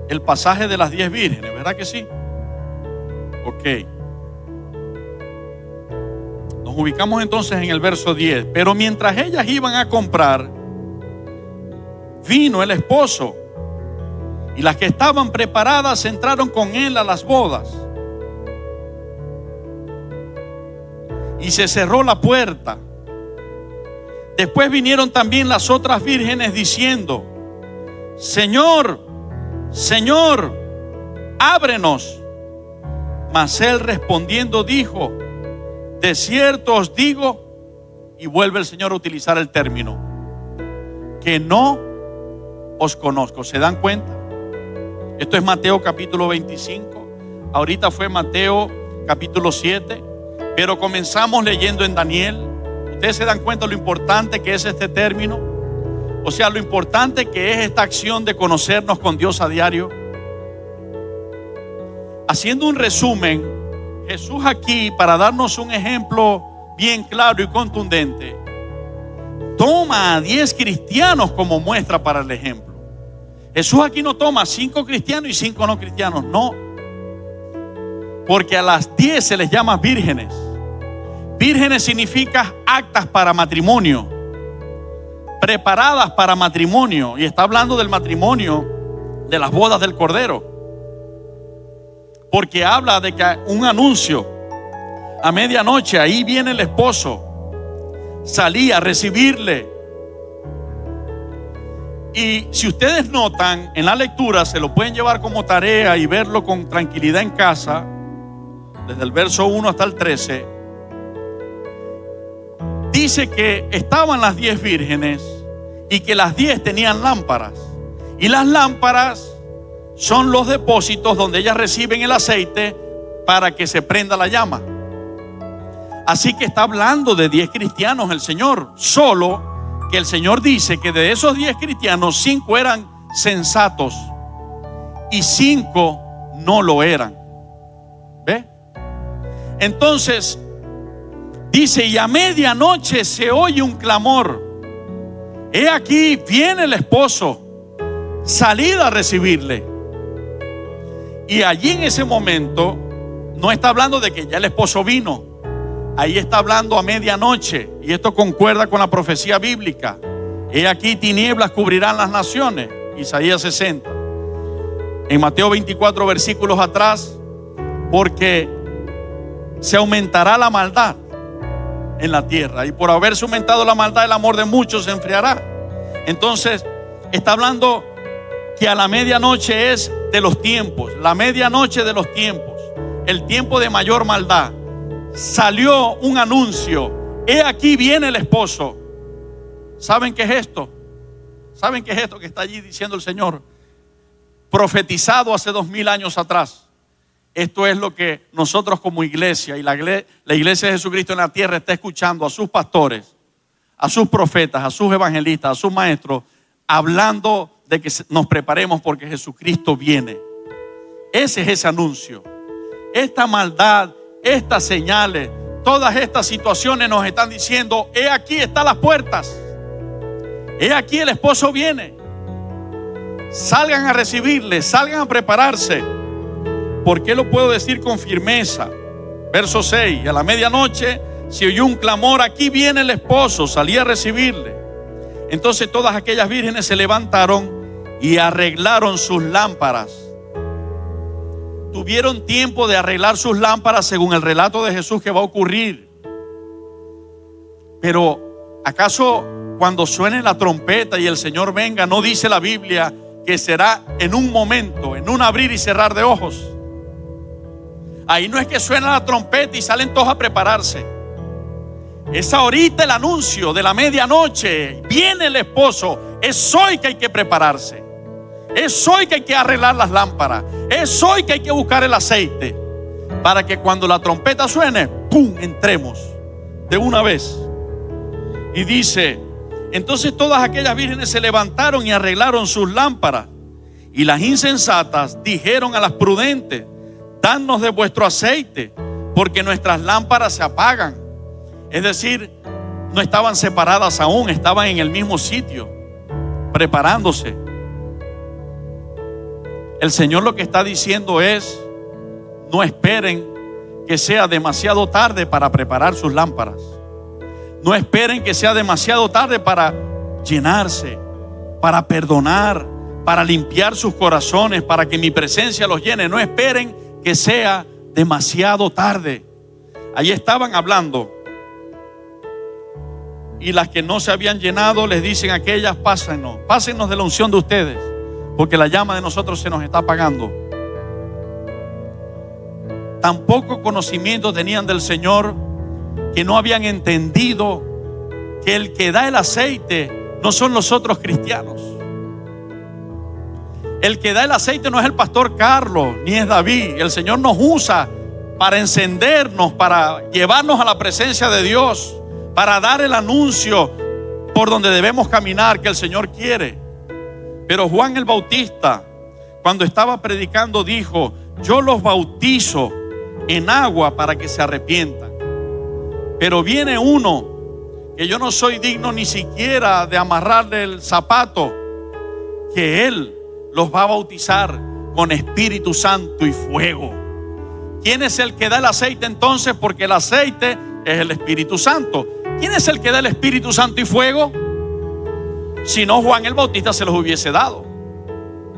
el pasaje de las 10 vírgenes, ¿verdad que sí? Ok. Nos ubicamos entonces en el verso 10. Pero mientras ellas iban a comprar, vino el esposo, y las que estaban preparadas entraron con él a las bodas. Y se cerró la puerta. Después vinieron también las otras vírgenes diciendo: Señor, Señor, ábrenos. Mas él respondiendo dijo: de cierto os digo, y vuelve el Señor a utilizar el término, que no os conozco. ¿Se dan cuenta? Esto es Mateo capítulo 25. Ahorita fue Mateo capítulo 7, pero comenzamos leyendo en Daniel. ¿Ustedes se dan cuenta lo importante que es este término? O sea, lo importante que es esta acción de conocernos con Dios a diario. Haciendo un resumen, Jesús aquí, para darnos un ejemplo bien claro y contundente, toma a 10 cristianos como muestra para el ejemplo. Jesús aquí no toma 5 cristianos y 5 no cristianos, no. Porque a las 10 se les llama vírgenes. Vírgenes significa aptas para matrimonio, preparadas para matrimonio. Y está hablando del matrimonio, de las bodas del Cordero. Porque habla de que un anuncio a medianoche, ahí viene el esposo, salí a recibirle. Y si ustedes notan en la lectura, se lo pueden llevar como tarea y verlo con tranquilidad en casa, desde el verso 1 hasta el 13, dice que estaban las 10 vírgenes y que las 10 tenían lámparas. Y las lámparas son los depósitos donde ellas reciben el aceite para que se prenda la llama. Así que está hablando de 10 cristianos el Señor, solo que el Señor dice que de esos 10 cristianos, 5 eran sensatos y 5 no lo eran. ¿Ve? Entonces dice: y a medianoche se oye un clamor. He aquí viene el esposo, salid a recibirle. Y allí en ese momento no está hablando de que ya el esposo vino. Ahí está hablando a medianoche, y esto concuerda con la profecía bíblica. He aquí tinieblas cubrirán las naciones, Isaías 60. En Mateo 24 versículos atrás, porque se aumentará la maldad en la tierra, y por haberse aumentado la maldad, el amor de muchos se enfriará. Entonces está hablando que a la medianoche es de los tiempos, la medianoche de los tiempos, el tiempo de mayor maldad. Salió un anuncio: he aquí viene el esposo. ¿Saben qué es esto? ¿Saben qué es esto que está allí diciendo el Señor? Profetizado hace 2000 años atrás. Esto es lo que nosotros como iglesia y la iglesia de Jesucristo en la tierra está escuchando a sus pastores, a sus profetas, a sus evangelistas, a sus maestros, hablando de que nos preparemos porque Jesucristo viene. Ese es ese anuncio. Esta maldad, estas señales, todas estas situaciones nos están diciendo: he aquí están las puertas, he aquí el esposo viene. Salgan a recibirle, salgan a prepararse. ¿Por qué lo puedo decir con firmeza? Verso 6: a la medianoche se oyó un clamor, aquí viene el esposo, salí a recibirle. Entonces todas aquellas vírgenes se levantaron y arreglaron sus lámparas. Tuvieron tiempo de arreglar sus lámparas según el relato de Jesús que va a ocurrir. Pero ¿acaso cuando suene la trompeta y el Señor venga, no dice la Biblia que será en un momento, en un abrir y cerrar de ojos? Ahí no es que suena la trompeta y salen todos a prepararse. Es ahorita el anuncio de la medianoche. Viene el esposo. Es hoy que hay que prepararse. Es hoy que hay que arreglar las lámparas. Es hoy que hay que buscar el aceite, para que cuando la trompeta suene, ¡pum!, entremos de una vez. Y dice: entonces todas aquellas vírgenes se levantaron y arreglaron sus lámparas. Y las insensatas dijeron a las prudentes: danos de vuestro aceite, porque nuestras lámparas se apagan. Es decir, no estaban separadas aún, estaban en el mismo sitio, preparándose. El Señor lo que está diciendo es: no esperen que sea demasiado tarde para preparar sus lámparas. No esperen que sea demasiado tarde para llenarse, para perdonar, para limpiar sus corazones, para que mi presencia los llene. No esperen que sea demasiado tarde. Allí estaban hablando, y las que no se habían llenado les dicen a aquellas: pásennos de la unción de ustedes, porque la llama de nosotros se nos está apagando. Tan poco conocimiento tenían del Señor que no habían entendido que el que da el aceite no son los otros cristianos. El que da el aceite no es el pastor Carlos ni es David. El Señor nos usa para encendernos, para llevarnos a la presencia de Dios, para dar el anuncio por donde debemos caminar que el Señor quiere. Pero Juan el Bautista, cuando estaba predicando, dijo: yo los bautizo en agua para que se arrepientan. Pero viene uno que yo no soy digno ni siquiera de amarrarle el zapato, que Él los va a bautizar con Espíritu Santo y fuego. ¿Quién es el que da el aceite entonces? Porque el aceite es el Espíritu Santo. ¿Quién es el que da el Espíritu Santo y fuego? Si no, Juan el Bautista se los hubiese dado.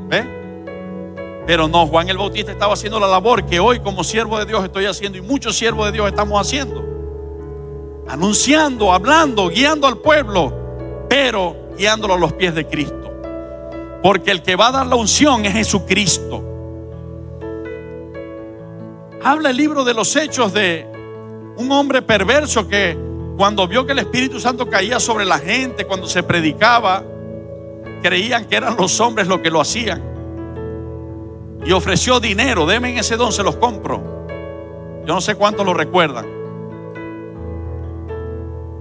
¿Ve? Pero no, Juan el Bautista estaba haciendo la labor que hoy como siervo de Dios estoy haciendo, y muchos siervos de Dios estamos haciendo: anunciando, hablando, guiando al pueblo, pero guiándolo a los pies de Cristo. porque el que va a dar la unción es Jesucristo. Habla el libro de los Hechos de un hombre perverso que cuando vio que el Espíritu Santo caía sobre la gente cuando se predicaba, creían que eran los hombres los que lo hacían, y ofreció dinero. Denme ese don, se los compro. Yo no sé cuántos lo recuerdan.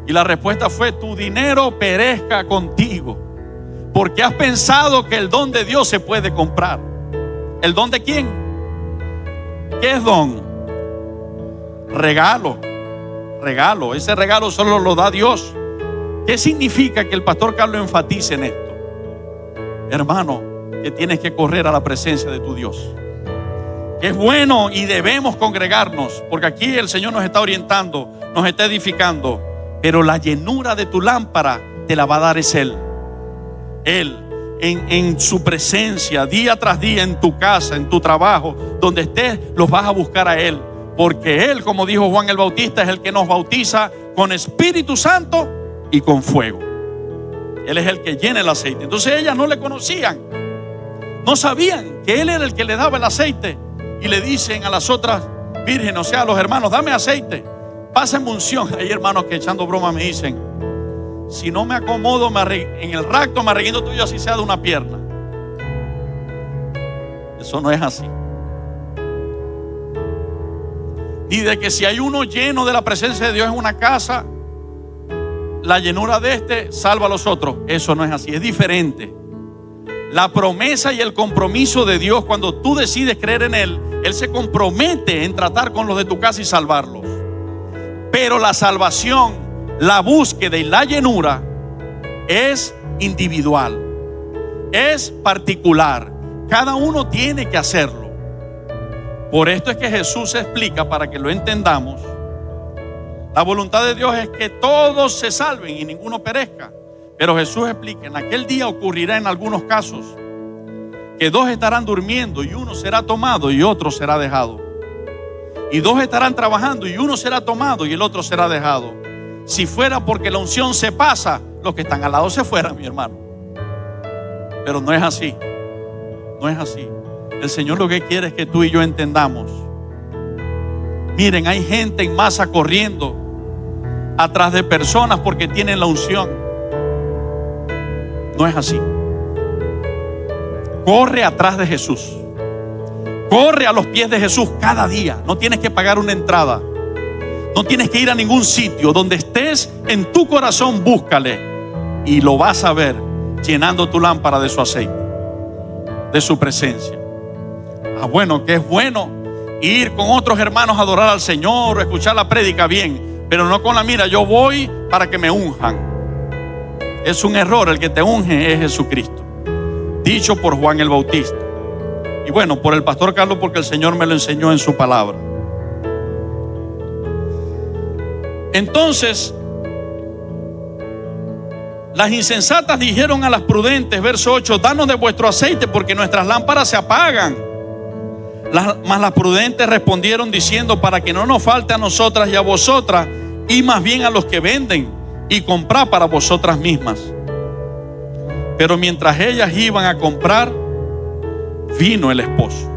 Y la respuesta fue: tu dinero perezca contigo, porque has pensado que el don de Dios se puede comprar. ¿El don de quién? ¿Qué es don? Regalo. Regalo. Ese regalo solo lo da Dios. ¿Qué significa que el pastor Carlos enfatice en esto? Hermano, que tienes que correr a la presencia de tu Dios. Que es bueno y debemos congregarnos, porque aquí el Señor nos está orientando, nos está edificando. Pero la llenura de tu lámpara te la va a dar es Él. Él, en su presencia, día tras día, en tu casa, en tu trabajo, donde estés, los vas a buscar a Él. Porque Él, como dijo Juan el Bautista, es el que nos bautiza con Espíritu Santo y con fuego. Él es el que llena el aceite. Entonces ellas no le conocían, no sabían que Él era el que le daba el aceite. Y le dicen a las otras vírgenes, o sea, a los hermanos: dame aceite, pásenme unción. Hay hermanos que echando broma me dicen: si no me acomodo en el racto, me arreguindo tuyo, así sea de una pierna. Eso no es así. Ni de que si hay uno lleno de la presencia de Dios en una casa, la llenura de este salva a los otros. Eso no es así, es diferente. La promesa y el compromiso de Dios, cuando tú decides creer en Él, Él se compromete en tratar con los de tu casa y salvarlos. Pero la salvación, la búsqueda y la llenura es individual, es particular. Cada uno tiene que hacerlo. Por esto es que Jesús explica, para que lo entendamos, la voluntad de Dios es que todos se salven y ninguno perezca. Pero Jesús explica: en aquel día ocurrirá en algunos casos que dos estarán durmiendo y uno será tomado y otro será dejado. Y dos estarán trabajando y uno será tomado y el otro será dejado. Si fuera porque la unción se pasa, los que están al lado se fueran, mi hermano. Pero no es así. No es así. El Señor lo que quiere es que tú y yo entendamos. Miren, hay gente en masa corriendo atrás de personas porque tienen la unción. No es así. Corre atrás de Jesús. Corre a los pies de Jesús cada día. No tienes que pagar una entrada. No tienes que ir a ningún sitio. Donde estés en tu corazón, búscale. Y lo vas a ver llenando tu lámpara de su aceite, de su presencia. Bueno, que es bueno ir con otros hermanos a adorar al Señor o escuchar la prédica, bien, pero no con la mira: yo voy para que me unjan. Es un error. El que te unge es Jesucristo, dicho por Juan el Bautista. Y bueno, por el pastor Carlos, porque el Señor me lo enseñó en su palabra. Entonces, las insensatas dijeron a las prudentes, verso 8: danos de vuestro aceite, porque nuestras lámparas se apagan. Mas las prudentes respondieron diciendo: para que no nos falte a nosotras y a vosotras, y más bien a los que venden, y comprad para vosotras mismas. Pero mientras ellas iban a comprar, vino el esposo.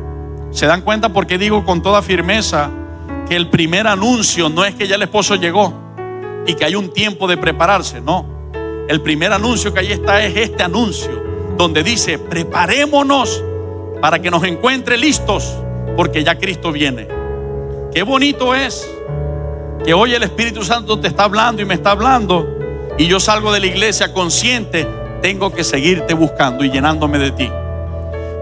¿Se dan cuenta por qué digo con toda firmeza que el primer anuncio no es que ya el esposo llegó y que hay un tiempo de prepararse? No. El primer anuncio que ahí está es este anuncio, donde dice: preparémonos para que nos encuentre listos, porque ya Cristo viene. Qué bonito es que hoy el Espíritu Santo te está hablando y me está hablando, y yo salgo de la iglesia consciente: tengo que seguirte buscando y llenándome de ti.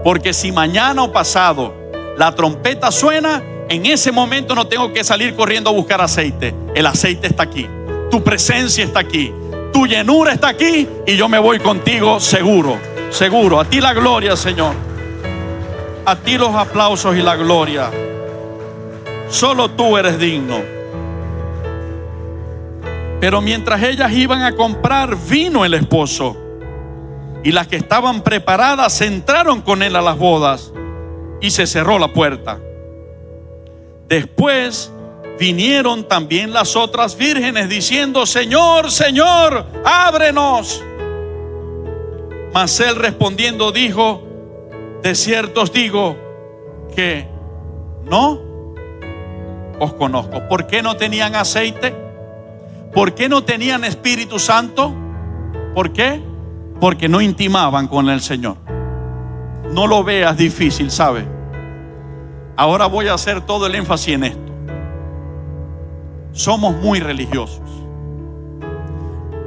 Porque si mañana o pasado la trompeta suena, en ese momento no tengo que salir corriendo a buscar aceite. El aceite está aquí, tu presencia está aquí, tu llenura está aquí, y yo me voy contigo seguro, seguro. A ti la gloria, Señor. A ti los aplausos y la gloria. Solo tú eres digno. Pero mientras ellas iban a comprar, vino el esposo, y las que estaban preparadas entraron con él a las bodas, y se cerró la puerta. Después vinieron también las otras vírgenes diciendo: Señor, Señor, ábrenos. Mas él respondiendo dijo: de cierto os digo que no os conozco. ¿Por qué no tenían aceite? ¿Por qué no tenían Espíritu Santo? ¿Por qué? Porque no intimaban con el Señor. No lo veas difícil, ¿sabe? Ahora voy a hacer todo el énfasis en esto. Somos muy religiosos.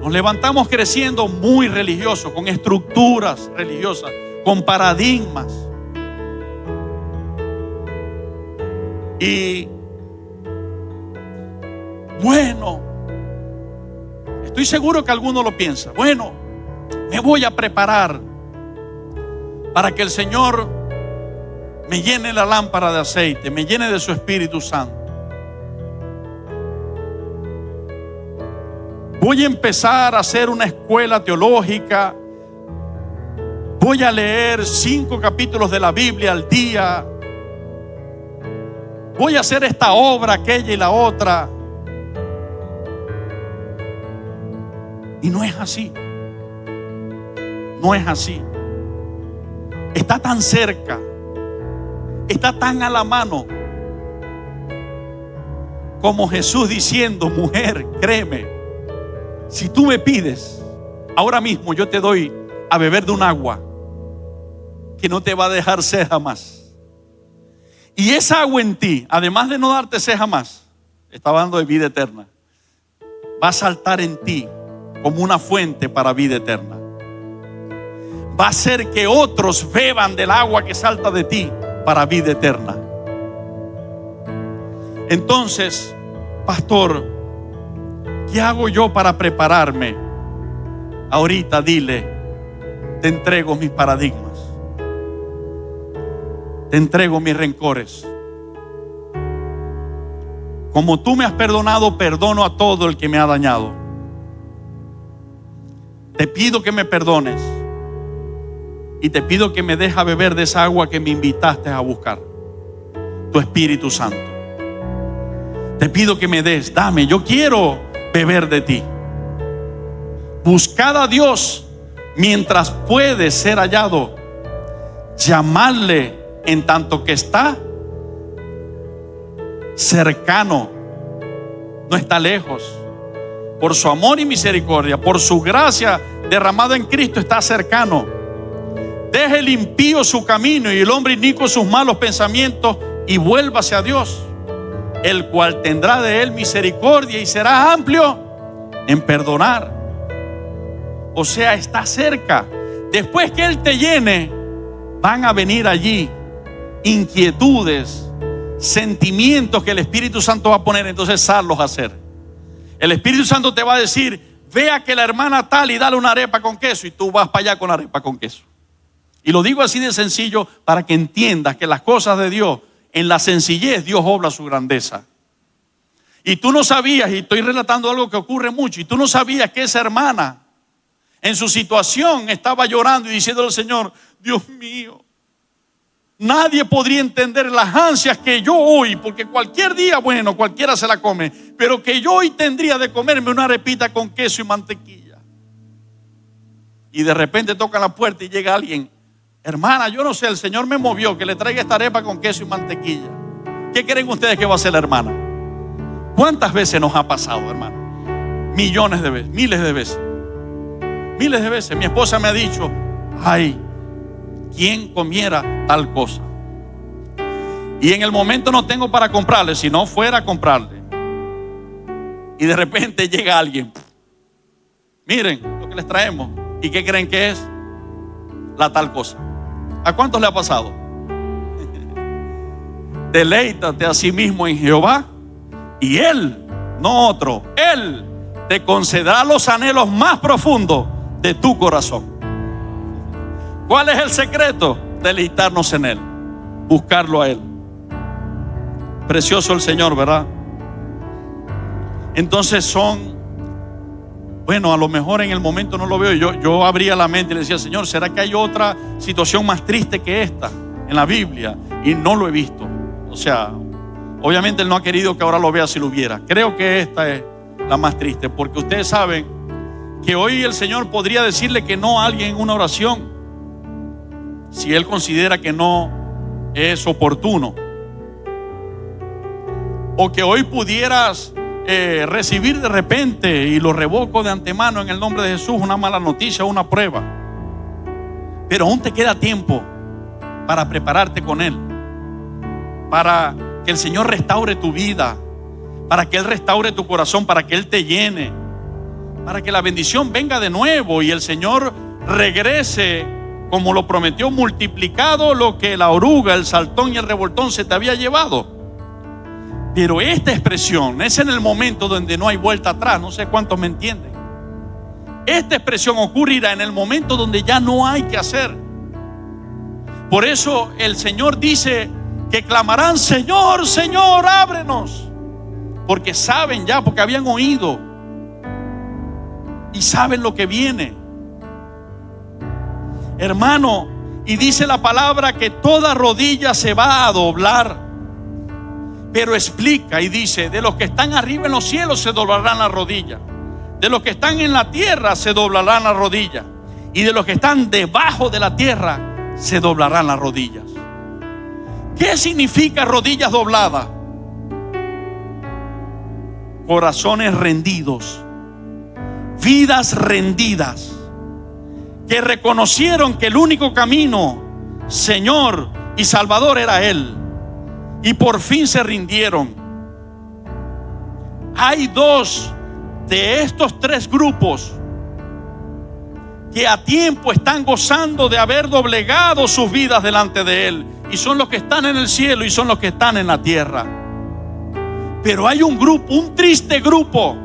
Nos levantamos creciendo muy religiosos, con estructuras religiosas, con paradigmas. Y bueno, estoy seguro que alguno lo piensa. Bueno, me voy a preparar para que el Señor me llene la lámpara de aceite, me llene de su Espíritu Santo. Voy a empezar a hacer una escuela teológica. Voy a leer 5 capítulos de la Biblia al día. Voy a hacer esta obra, aquella y la otra. Y no es así. No es así. Está tan cerca. Está tan a la mano. Como Jesús diciendo: mujer, créeme, si tú me pides, ahora mismo yo te doy a beber de un agua que no te va a dejar sed jamás. Y esa agua en ti, además de no darte sed jamás, está hablando de vida eterna, va a saltar en ti como una fuente para vida eterna. Va a hacer que otros beban del agua que salta de ti para vida eterna. Entonces, pastor, ¿qué hago yo para prepararme? Ahorita dile: te entrego mis paradigmas, te entrego mis rencores. Como tú me has perdonado, perdono a todo el que me ha dañado. Te pido que me perdones y te pido que me dejes beber de esa agua que me invitaste a buscar, tu Espíritu Santo. Te pido que me des, dame, yo quiero beber de ti. Buscad a Dios mientras puede ser hallado. Llamadle en tanto que está cercano, no está lejos. Por su amor y misericordia, por su gracia derramada en Cristo, está cercano. Deje el impío su camino y el hombre inicuo sus malos pensamientos, y vuélvase a Dios, el cual tendrá de él misericordia y será amplio en perdonar. O sea, está cerca. Después que él te llene, van a venir allí inquietudes, sentimientos que el Espíritu Santo va a poner, entonces sallos a hacer. El Espíritu Santo te va a decir: vea que la hermana tal y dale una arepa con queso, y tú vas para allá con la arepa con queso. Y lo digo así de sencillo para que entiendas que las cosas de Dios, en la sencillez, Dios obra su grandeza. Y tú no sabías, y estoy relatando algo que ocurre mucho, y tú no sabías que esa hermana en su situación estaba llorando y diciéndole al Señor: Dios mío, nadie podría entender las ansias que yo hoy, porque cualquier día, bueno, cualquiera se la come, pero que yo hoy tendría de comerme una arepita con queso y mantequilla. Y de repente tocan la puerta y llega alguien: hermana, yo no sé, el Señor me movió que le traiga esta arepa con queso y mantequilla. ¿Qué creen ustedes que va a hacer la hermana? ¿Cuántas veces nos ha pasado, hermano? Millones de veces, miles de veces. Miles de veces. Mi esposa me ha dicho: ay, ¿quién comiera tal cosa? Y en el momento no tengo para comprarle, si no fuera a comprarle. Y de repente llega alguien: miren lo que les traemos. ¿Y qué creen que es? La tal cosa. ¿A cuántos le ha pasado? Deleítate a sí mismo en Jehová, y Él, no otro, Él te concederá los anhelos más profundos de tu corazón. ¿Cuál es el secreto? Deleitarnos en Él, buscarlo a Él. Precioso el Señor, ¿verdad? Entonces bueno, a lo mejor en el momento no lo veo. Yo abría la mente y le decía: Señor, ¿será que hay otra situación más triste que esta en la Biblia? Y no lo he visto. O sea, obviamente Él no ha querido que ahora lo vea si lo hubiera. Creo que esta es la más triste, porque ustedes saben que hoy el Señor podría decirle que no a alguien en una oración si Él considera que no es oportuno, o que hoy pudieras recibir de repente, y lo revoco de antemano en el nombre de Jesús, una mala noticia, una prueba, pero aún te queda tiempo para prepararte con Él, para que el Señor restaure tu vida, para que Él restaure tu corazón, para que Él te llene, para que la bendición venga de nuevo y el Señor regrese como lo prometió, multiplicado lo que la oruga, el saltón y el revoltón se te había llevado. Pero esta expresión es en el momento donde no hay vuelta atrás. No sé cuántos me entienden. Esta expresión ocurrirá en el momento donde ya no hay que hacer. Por eso el Señor dice que clamarán: Señor, Señor, ábrenos. Porque saben ya, porque habían oído y saben lo que viene, hermano. Y dice la palabra que toda rodilla se va a doblar, pero explica y dice: de los que están arriba en los cielos se doblarán las rodillas, de los que están en la tierra se doblarán las rodillas, y de los que están debajo de la tierra se doblarán las rodillas. ¿Qué significa rodillas dobladas? Corazones rendidos, vidas rendidas, que reconocieron que el único camino, Señor y Salvador, era Él, y por fin se rindieron. Hay dos de estos tres grupos que a tiempo están gozando de haber doblegado sus vidas delante de Él, y son los que están en el cielo y son los que están en la tierra. Pero hay un grupo, un triste grupo,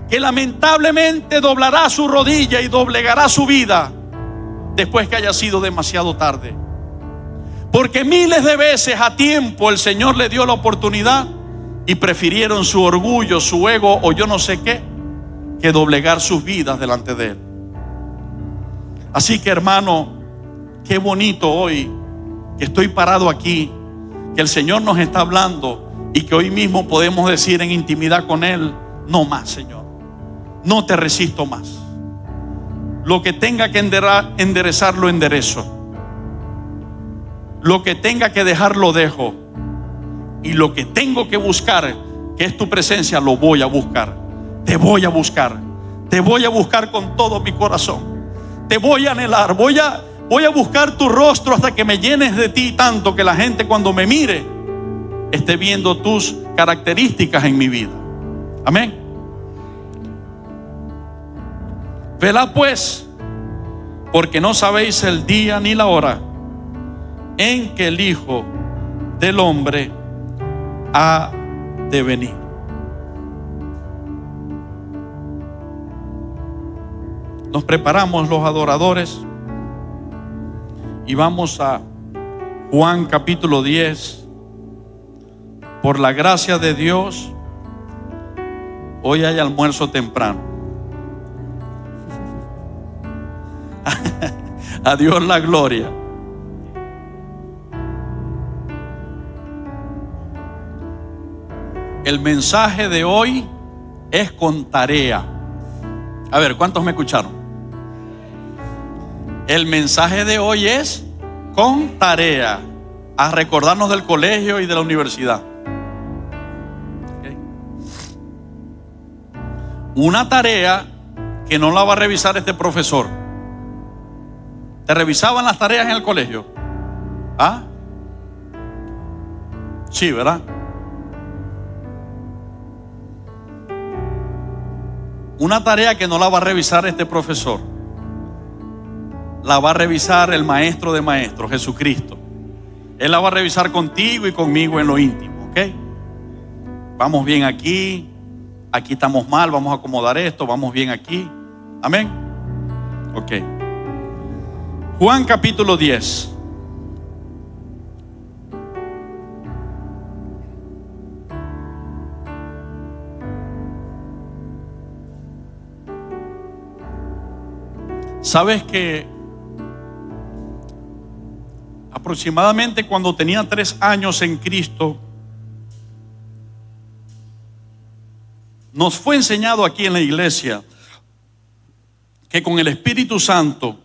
que lamentablemente doblará su rodilla y doblegará su vida después que haya sido demasiado tarde. Porque miles de veces a tiempo el Señor le dio la oportunidad y prefirieron su orgullo, su ego o yo no sé qué, que doblegar sus vidas delante de Él. Así que, hermano, qué bonito hoy que estoy parado aquí, que el Señor nos está hablando y que hoy mismo podemos decir en intimidad con Él: no más, Señor, no te resisto más. Lo que tenga que enderezar, lo enderezo. Lo que tenga que dejar, lo dejo. Y lo que tengo que buscar, que es tu presencia, lo voy a buscar. Te voy a buscar. Te voy a buscar con todo mi corazón. Te voy a anhelar. Voy a buscar tu rostro hasta que me llenes de ti tanto que la gente cuando me mire esté viendo tus características en mi vida. Amén. Velad pues, porque no sabéis el día ni la hora en que el Hijo del Hombre ha de venir. Nos preparamos los adoradores y vamos a Juan capítulo 10. Por la gracia de Dios, hoy hay almuerzo temprano. A Dios la gloria. El mensaje de hoy es con tarea. A ver, ¿cuántos me escucharon? El mensaje de hoy es con tarea, a recordarnos del colegio y de la universidad. ¿Okay? Una tarea que no la va a revisar este profesor. ¿Te revisaban las tareas en el colegio? ¿Ah? Sí, ¿verdad? Una tarea que no la va a revisar este profesor, la va a revisar el maestro de maestros, Jesucristo. Él la va a revisar contigo y conmigo en lo íntimo, ¿ok? Vamos bien aquí, aquí estamos mal, vamos a acomodar esto, vamos bien aquí. Amén. Ok. Juan capítulo 10. ¿Sabes que aproximadamente cuando tenía 3 años en Cristo, nos fue enseñado aquí en la iglesia que con el Espíritu Santo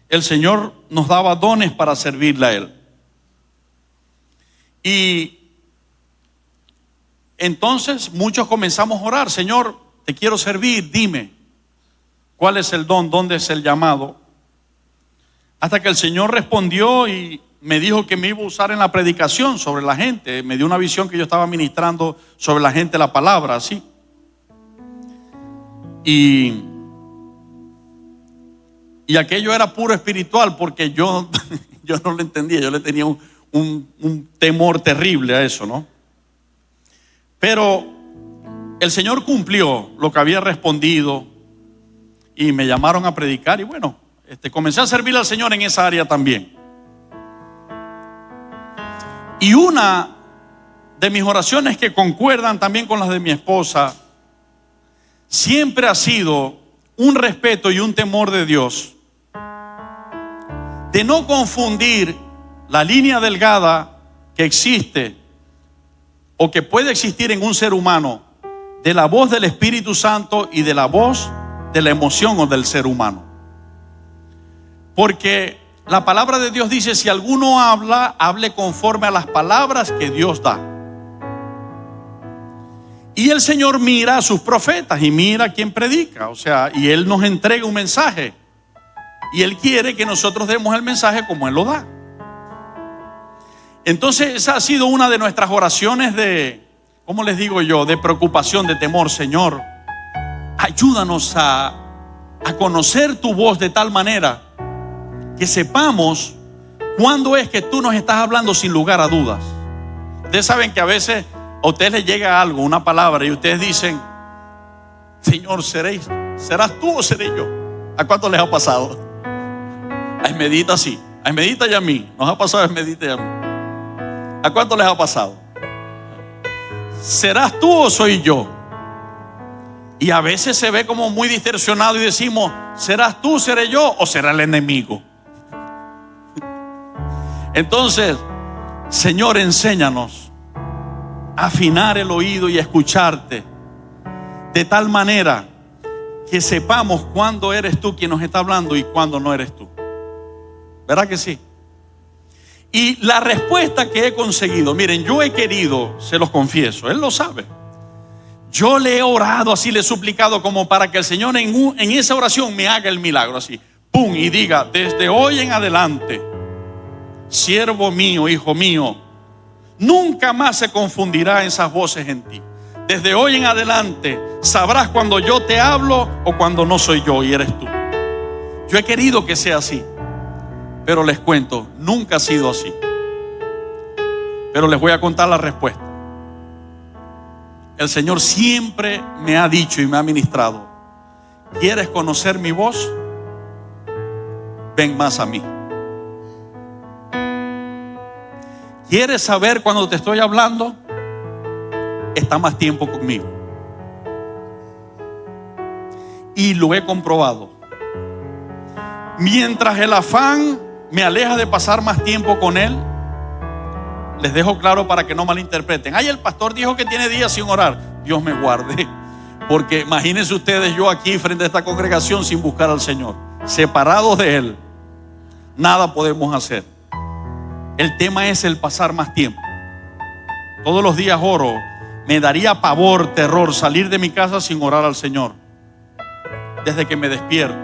el Señor nos daba dones para servirle a Él. Y entonces muchos comenzamos a orar: Señor, te quiero servir, dime cuál es el don, dónde es el llamado. Hasta que el Señor respondió y me dijo que me iba a usar en la predicación sobre la gente. Me dio una visión que yo estaba ministrando sobre la gente, la palabra, así. Y aquello era puro espiritual, porque yo no lo entendía. Yo le tenía un temor terrible a eso, ¿no? Pero el Señor cumplió lo que había respondido y me llamaron a predicar. Y bueno, comencé a servir al Señor en esa área también. Y una de mis oraciones, que concuerdan también con las de mi esposa, siempre ha sido un respeto y un temor de Dios, de no confundir la línea delgada que existe o que puede existir en un ser humano de la voz del Espíritu Santo y de la voz de la emoción o del ser humano. Porque la palabra de Dios dice: si alguno habla, hable conforme a las palabras que Dios da. Y el Señor mira a sus profetas y mira a quien predica. O sea, y Él nos entrega un mensaje. Y Él quiere que nosotros demos el mensaje como Él lo da. Entonces esa ha sido una de nuestras oraciones de, ¿cómo les digo yo?, de preocupación, de temor. Señor, ayúdanos a conocer tu voz de tal manera que sepamos cuándo es que tú nos estás hablando sin lugar a dudas. Ustedes saben que a veces a ustedes les llega algo, una palabra, y ustedes dicen: Señor, ¿serás tú o seré yo? ¿A cuánto les ha pasado? A Esmedita sí, a Esmedita y a mí. Nos ha pasado a Esmedita y a mí. ¿A cuánto les ha pasado? ¿Serás tú o soy yo? Y a veces se ve como muy distorsionado y decimos: ¿serás tú, seré yo o será el enemigo? Entonces, Señor, enséñanos a afinar el oído y a escucharte de tal manera que sepamos cuándo eres tú quien nos está hablando y cuándo no eres tú. ¿Verdad que sí? Y la respuesta que he conseguido, miren, yo he querido, se los confieso, Él lo sabe, yo le he orado así, le he suplicado como para que el Señor en esa oración me haga el milagro así, pum, y diga: desde hoy en adelante, siervo mío, hijo mío, nunca más se confundirá esas voces en ti. Desde hoy en adelante sabrás cuando yo te hablo o cuando no soy yo y eres tú. Yo he querido que sea así, pero les cuento, nunca ha sido así. Pero les voy a contar la respuesta. El Señor siempre me ha dicho y me ha ministrado: ¿quieres conocer mi voz? Ven más a mí. ¿Quieres saber cuando te estoy hablando? Está más tiempo conmigo. Y lo he comprobado. Mientras el afán me aleja de pasar más tiempo con Él, les dejo claro para que no malinterpreten: ay, el pastor dijo que tiene días sin orar. Dios me guarde, porque imagínense ustedes, yo aquí frente a esta congregación sin buscar al Señor, separados de Él, nada podemos hacer. El tema es el pasar más tiempo. Todos los días oro. Me daría pavor, terror salir de mi casa sin orar al Señor desde que me despierto.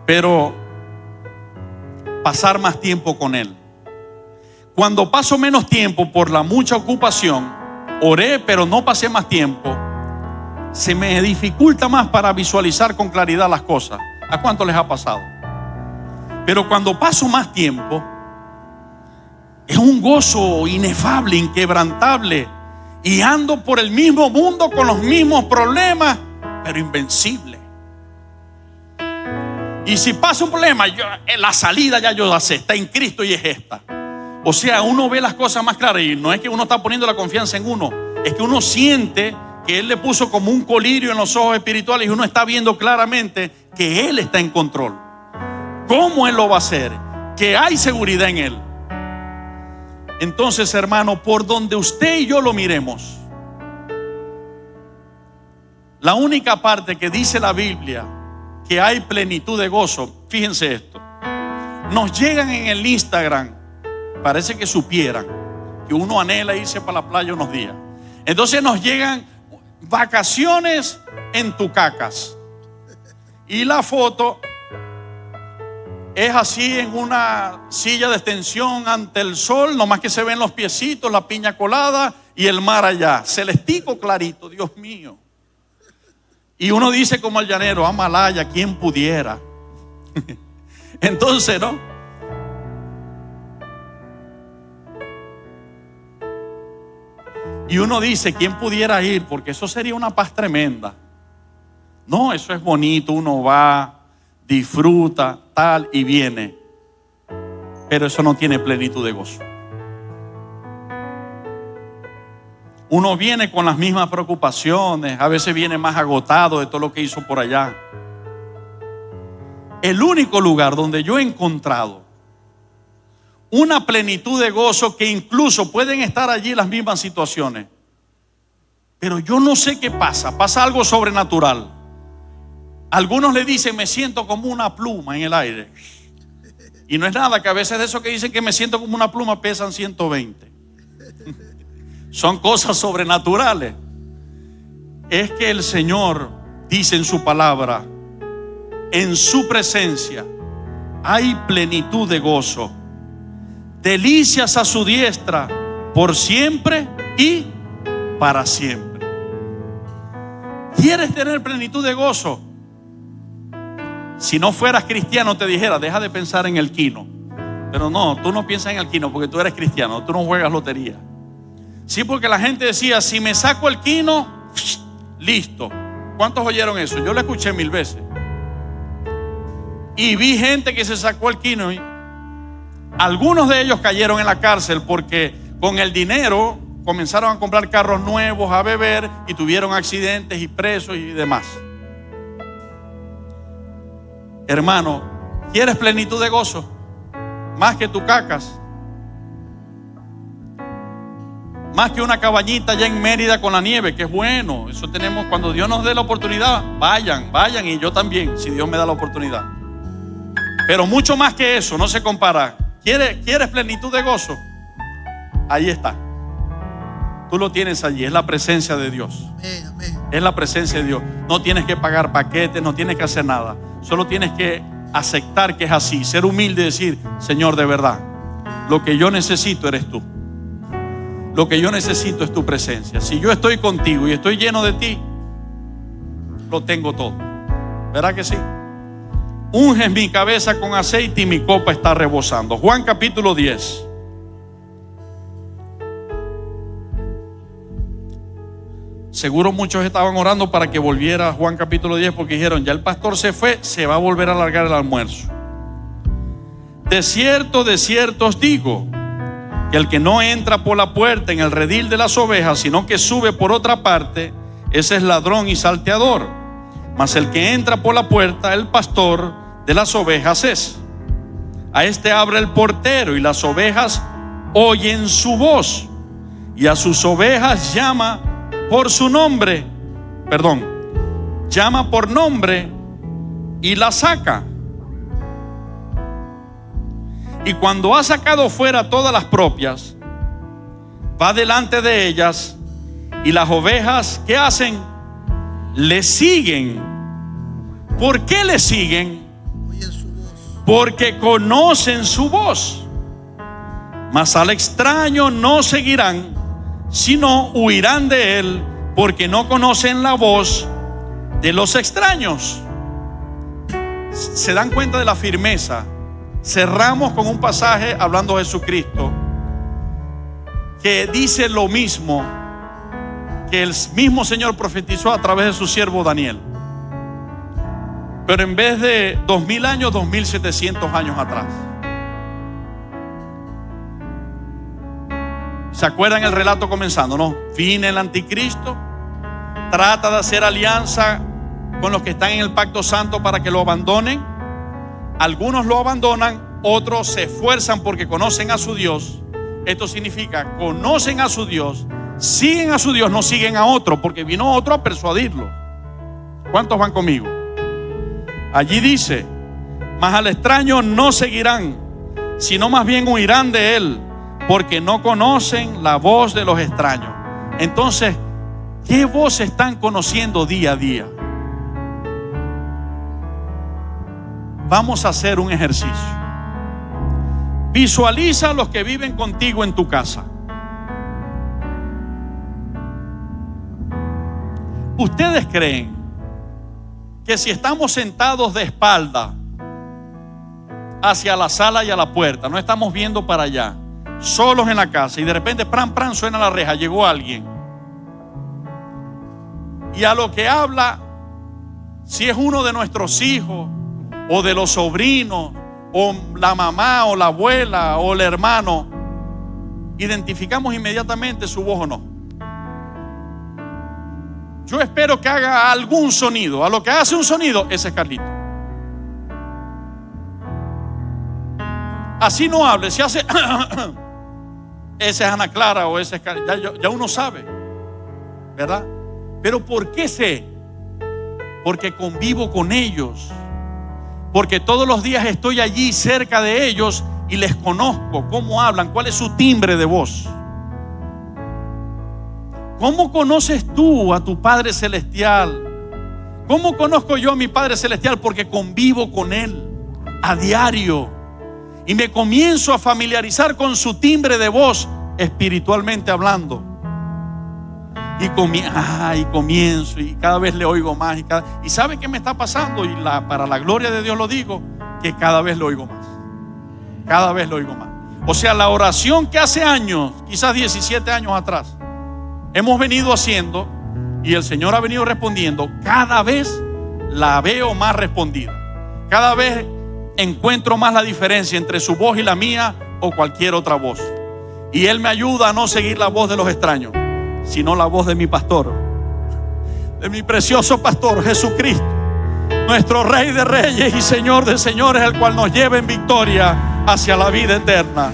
Pero pasar más tiempo con Él. Cuando paso menos tiempo por la mucha ocupación, oré pero no pasé más tiempo, se me dificulta más para visualizar con claridad las cosas. ¿A cuánto les ha pasado? Pero cuando paso más tiempo, es un gozo inefable, inquebrantable, y ando por el mismo mundo con los mismos problemas, pero invencible. Y si pasa un problema, la salida ya yo la sé, está en Cristo y es esta. O sea, uno ve las cosas más claras, y no es que uno está poniendo la confianza en uno, es que uno siente que Él le puso como un colirio en los ojos espirituales y uno está viendo claramente que Él está en control. ¿Cómo Él lo va a hacer? Que hay seguridad en Él. Entonces, hermano, por donde usted y yo lo miremos, La única parte que dice la Biblia que hay plenitud de gozo, fíjense esto, nos llegan en el Instagram, parece que supieran que uno anhela irse para la playa unos días. Entonces nos llegan vacaciones en Tucacas y la foto es así en una silla de extensión ante el sol, nomás que se ven los piecitos, la piña colada y el mar allá, celestico clarito, Dios mío. Y uno dice como el llanero, Amalaya, ¿quién pudiera? Entonces, ¿no? Y uno dice, ¿quién pudiera ir? Porque eso sería una paz tremenda. No, eso es bonito, uno va, disfruta, tal, y viene. Pero eso no tiene plenitud de gozo. Uno viene con las mismas preocupaciones, a veces viene más agotado de todo lo que hizo por allá. El único lugar donde yo he encontrado una plenitud de gozo, que incluso pueden estar allí las mismas situaciones, pero yo no sé qué pasa algo sobrenatural. Algunos le dicen, me siento como una pluma en el aire, y no es nada, que a veces de eso que dicen que me siento como una pluma pesan 120. Son cosas sobrenaturales. Es que el Señor dice en su palabra, en su presencia hay plenitud de gozo, delicias a su diestra por siempre y para siempre. ¿Quieres tener plenitud de gozo? Si no fueras cristiano te dijera, deja de pensar en el quino. Pero no, tú no piensas en el quino porque tú eres cristiano, tú no juegas lotería. Sí, porque la gente decía, si me saco el quino, listo. ¿Cuántos oyeron eso? Yo lo escuché 1000 veces. Y vi gente que se sacó el quino y algunos de ellos cayeron en la cárcel porque con el dinero comenzaron a comprar carros nuevos, a beber, y tuvieron accidentes y presos y demás. Hermano, ¿quieres plenitud de gozo? Más que Tucacas, más que una cabañita allá en Mérida con la nieve, que es bueno. Eso tenemos, cuando Dios nos dé la oportunidad, vayan, y yo también, si Dios me da la oportunidad. Pero mucho más que eso, no se compara. ¿Quieres plenitud de gozo? Ahí está. Tú lo tienes allí, es la presencia de Dios. Es la presencia de Dios. No tienes que pagar paquetes, no tienes que hacer nada. Solo tienes que aceptar que es así, ser humilde y decir, Señor, de verdad, lo que yo necesito eres tú. Lo que yo necesito es tu presencia. Si yo estoy contigo y estoy lleno de ti, lo tengo todo. ¿Verdad que sí? Unges mi cabeza con aceite y mi copa está rebosando. Juan capítulo 10. Seguro muchos estaban orando para que volviera Juan capítulo 10, porque dijeron, ya el pastor se fue, se va a volver a alargar el almuerzo. De cierto os digo, que el que no entra por la puerta en el redil de las ovejas, sino que sube por otra parte, ese es ladrón y salteador. Mas el que entra por la puerta, el pastor de las ovejas es. A este abre el portero, y las ovejas oyen su voz, y a sus ovejas llama por su nombre, llama por nombre y la saca. Y cuando ha sacado fuera todas las propias, va delante de ellas, y las ovejas, ¿qué hacen? Le siguen. ¿Por qué le siguen? Porque conocen su voz. Mas al extraño no seguirán, sino huirán de él, porque no conocen la voz de los extraños. ¿Se dan cuenta de la firmeza? Cerramos con un pasaje hablando de Jesucristo, que dice lo mismo que el mismo Señor profetizó a través de su siervo Daniel, pero en vez de 2000 años, 2700 años atrás. ¿Se acuerdan el relato comenzando? No, viene el anticristo, trata de hacer alianza con los que están en el pacto santo para que lo abandonen. Algunos lo abandonan, otros se esfuerzan porque conocen a su Dios. Esto significa, conocen a su Dios, siguen a su Dios, no siguen a otro, porque vino otro a persuadirlo. ¿Cuántos van conmigo? Allí dice: mas al extraño no seguirán, sino más bien huirán de él, porque no conocen la voz de los extraños. Entonces, ¿qué voz están conociendo día a día? Vamos a hacer un ejercicio. Visualiza a los que viven contigo en tu casa. ¿Ustedes creen que si estamos sentados de espalda hacia la sala y a la puerta, no estamos viendo para allá, solos en la casa, y de repente pran pran suena la reja, llegó alguien, y a lo que habla, si es uno de nuestros hijos o de los sobrinos o la mamá o la abuela o el hermano, identificamos inmediatamente su voz o no? Yo espero que haga algún sonido. A lo que hace un sonido, ese es Carlito. Así no hable. Si hace ese es Ana Clara o ese es Carlito. Ya uno sabe, ¿verdad? Pero ¿por qué sé? Porque convivo con ellos. Porque todos los días estoy allí cerca de ellos y les conozco cómo hablan, cuál es su timbre de voz. ¿Cómo conoces tú a tu Padre Celestial? ¿Cómo conozco yo a mi Padre Celestial? Porque convivo con Él a diario y me comienzo a familiarizar con su timbre de voz, espiritualmente hablando. Y comienzo y cada vez le oigo más. ¿Y sabe qué me está pasando? Y para la gloria de Dios lo digo, que cada vez lo oigo más. Cada vez lo oigo más. O sea, la oración que hace años, quizás 17 años atrás, hemos venido haciendo y el Señor ha venido respondiendo, cada vez la veo más respondida. Cada vez encuentro más la diferencia entre su voz y la mía o cualquier otra voz. Y Él me ayuda a no seguir la voz de los extraños, sino la voz de mi pastor, de mi precioso pastor Jesucristo, nuestro Rey de Reyes y Señor de Señores, el cual nos lleva en victoria hacia la vida eterna.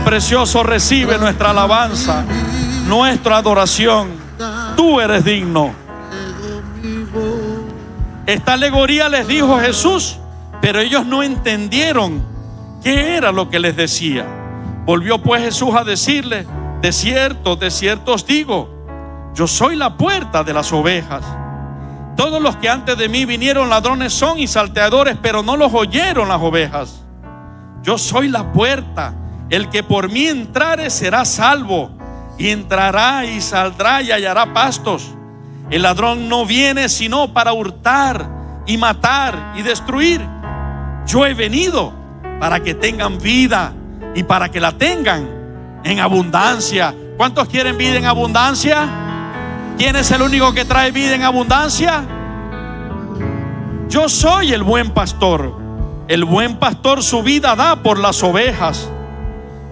Precioso, recibe nuestra alabanza, nuestra adoración. Tú eres digno. Esta alegoría les dijo Jesús, pero ellos no entendieron qué era lo que les decía. Volvió pues Jesús a decirles: de cierto os digo, yo soy la puerta de las ovejas. Todos los que antes de mí vinieron ladrones son y salteadores, pero no los oyeron las ovejas. Yo soy la puerta. El que por mí entrare será salvo, y entrará y saldrá y hallará pastos. El ladrón no viene sino para hurtar y matar y destruir. Yo he venido para que tengan vida y para que la tengan en abundancia. ¿Cuántos quieren vida en abundancia? ¿Quién es el único que trae vida en abundancia? Yo soy el buen pastor. El buen pastor su vida da por las ovejas.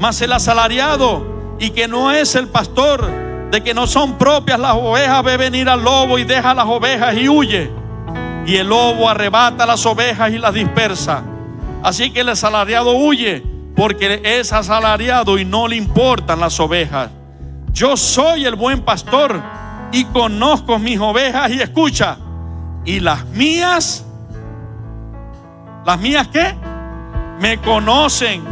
Mas el asalariado, y que no es el pastor, de que no son propias las ovejas, ve venir al lobo y deja las ovejas y huye. Y el lobo arrebata las ovejas y las dispersa. Así que el asalariado huye, porque es asalariado y no le importan las ovejas. Yo soy el buen pastor y conozco mis ovejas, y escucha, y las mías ¿qué? Me conocen,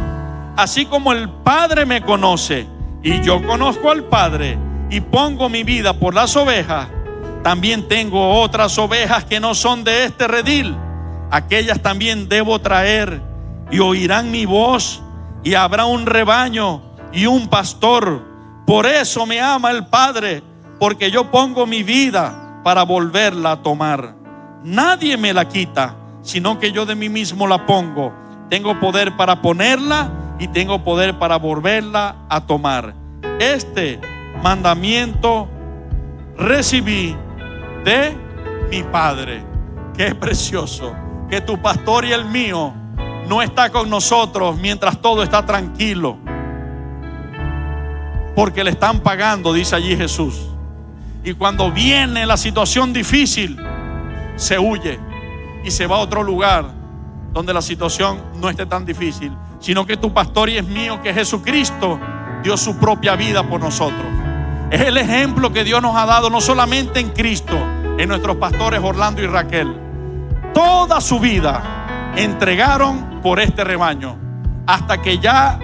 así como el Padre me conoce, y yo conozco al Padre y pongo mi vida por las ovejas. También tengo otras ovejas que no son de este redil. Aquellas también debo traer, y oirán mi voz, y habrá un rebaño y un pastor. Por eso me ama el Padre, porque yo pongo mi vida para volverla a tomar. Nadie me la quita, sino que yo de mí mismo la pongo. Tengo poder para ponerla y tengo poder para volverla a tomar. Este mandamiento recibí de mi Padre. Qué precioso que tu pastor y el mío no está con nosotros mientras todo está tranquilo, porque le están pagando, dice allí Jesús. Y cuando viene la situación difícil, se huye y se va a otro lugar donde la situación no esté tan difícil, sino que tu pastor y es mío, que Jesucristo dio su propia vida por nosotros. Es el ejemplo que Dios nos ha dado, no solamente en Cristo, en nuestros pastores Orlando y Raquel. Toda su vida entregaron por este rebaño, hasta que ya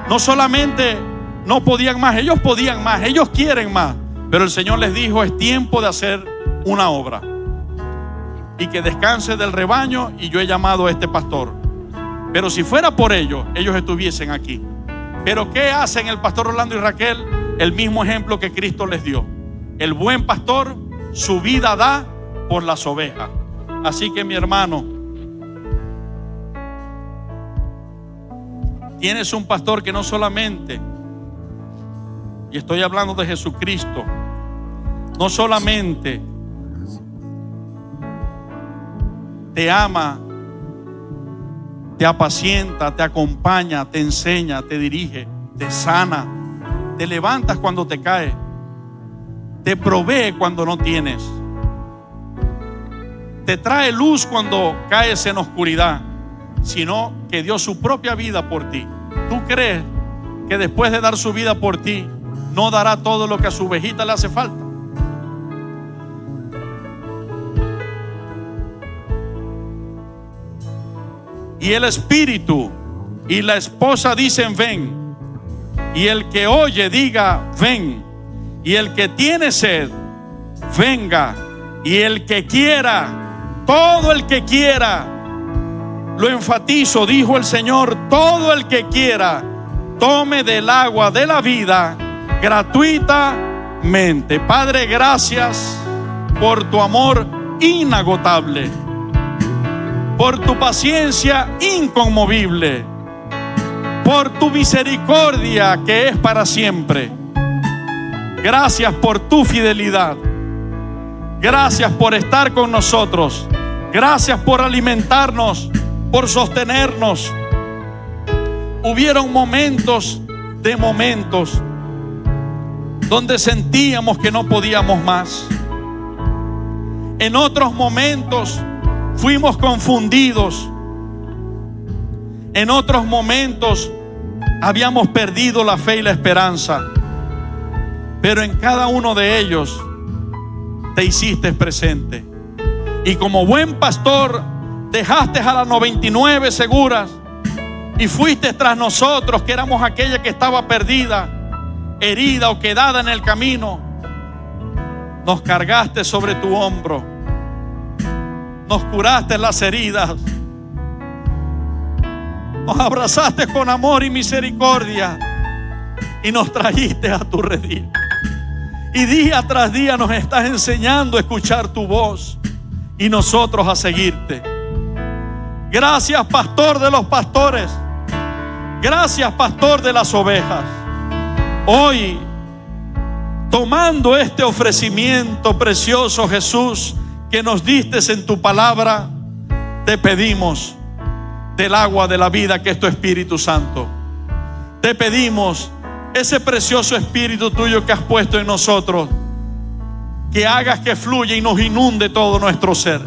no solamente no podían más, ellos podían más, ellos quieren más, pero el Señor les dijo: es tiempo de hacer una obra y que descanse del rebaño, y yo he llamado a este pastor. Pero si fuera por ellos, ellos estuviesen aquí. Pero ¿qué hacen el pastor Orlando y Raquel? El mismo ejemplo que Cristo les dio. El buen pastor su vida da por las ovejas. Así que, mi hermano, tienes un pastor que no solamente, y estoy hablando de Jesucristo, no solamente te ama, te apacienta, te acompaña, te enseña, te dirige, te sana, te levantas cuando te caes, te provee cuando no tienes, te trae luz cuando caes en oscuridad, sino que dio su propia vida por ti. ¿Tú crees que después de dar su vida por ti, no dará todo lo que a su ovejita le hace falta? Y el espíritu y la esposa dicen: ven. Y el que oye diga: ven. Y el que tiene sed, venga. Y el que quiera, todo el que quiera, lo enfatizo, dijo el Señor, todo el que quiera, tome del agua de la vida gratuitamente. Padre, gracias por tu amor inagotable, por tu paciencia inconmovible, por tu misericordia que es para siempre. Gracias por tu fidelidad. Gracias por estar con nosotros. Gracias por alimentarnos, por sostenernos. Hubieron momentos donde sentíamos que no podíamos más. En otros momentos fuimos confundidos. En otros momentos habíamos perdido la fe y la esperanza. Pero en cada uno de ellos te hiciste presente. Y como buen pastor dejaste a las 99 seguras y fuiste tras nosotros, que éramos aquella que estaba perdida, herida o quedada en el camino. Nos cargaste sobre tu hombro, nos curaste las heridas, nos abrazaste con amor y misericordia y nos trajiste a tu redil. Y día tras día nos estás enseñando a escuchar tu voz y nosotros a seguirte. Gracias, pastor de los pastores. Gracias, pastor de las ovejas. Hoy, tomando este ofrecimiento precioso, Jesús, que nos diste en tu palabra, te pedimos del agua de la vida que es tu Espíritu Santo. Te pedimos ese precioso Espíritu tuyo que has puesto en nosotros, que hagas que fluya y nos inunde todo nuestro ser,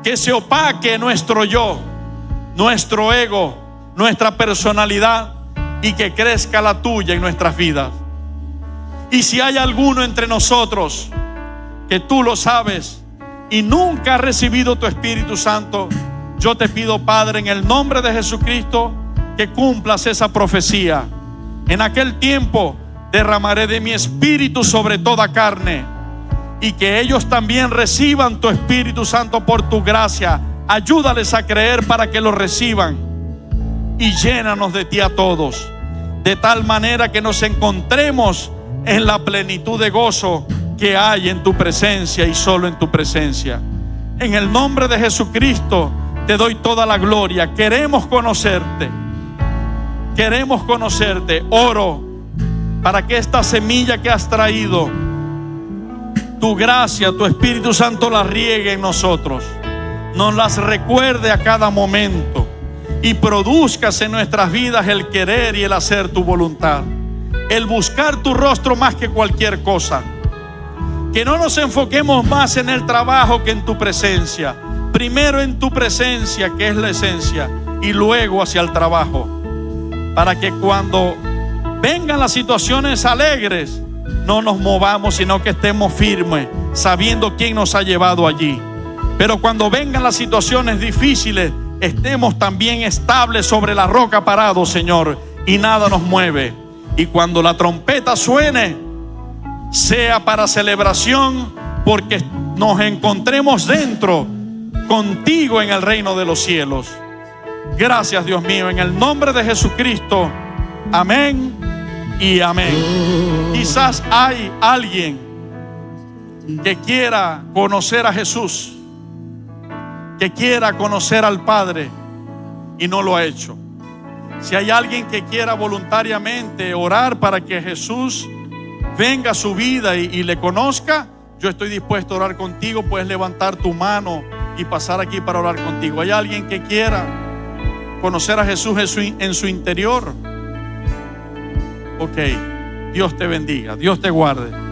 que se opaque nuestro yo, nuestro ego, nuestra personalidad, y que crezca la tuya en nuestras vidas. Y si hay alguno entre nosotros que tú lo sabes y nunca ha recibido tu Espíritu Santo, yo te pido, Padre, en el nombre de Jesucristo, que cumplas esa profecía. En aquel tiempo derramaré de mi Espíritu sobre toda carne, y que ellos también reciban tu Espíritu Santo por tu gracia. Ayúdales a creer para que lo reciban, y llénanos de ti a todos, de tal manera que nos encontremos en la plenitud de gozo que hay en tu presencia y solo en tu presencia. En el nombre de Jesucristo te doy toda la gloria. Queremos conocerte. Queremos conocerte. Oro para que esta semilla que has traído, tu gracia, tu Espíritu Santo la riegue en nosotros, nos las recuerde a cada momento y produzcas en nuestras vidas el querer y el hacer tu voluntad, el buscar tu rostro más que cualquier cosa. Que no nos enfoquemos más en el trabajo que en tu presencia. Primero en tu presencia, que es la esencia, y luego hacia el trabajo, para que cuando vengan las situaciones alegres no nos movamos, sino que estemos firmes, sabiendo quién nos ha llevado allí. Pero cuando vengan las situaciones difíciles, estemos también estables sobre la roca parados, Señor, y nada nos mueve. Y cuando la trompeta suene, sea para celebración, porque nos encontremos dentro contigo en el reino de los cielos. Gracias, Dios mío, en el nombre de Jesucristo. Amén y amén. Quizás hay alguien que quiera conocer a Jesús, que quiera conocer al Padre y no lo ha hecho. Si hay alguien que quiera voluntariamente orar para que Jesús venga a su vida y le conozca, yo estoy dispuesto a orar contigo. Puedes levantar tu mano y pasar aquí para orar contigo. ¿Hay alguien que quiera conocer a Jesús en su interior? Ok, Dios te bendiga, Dios te guarde.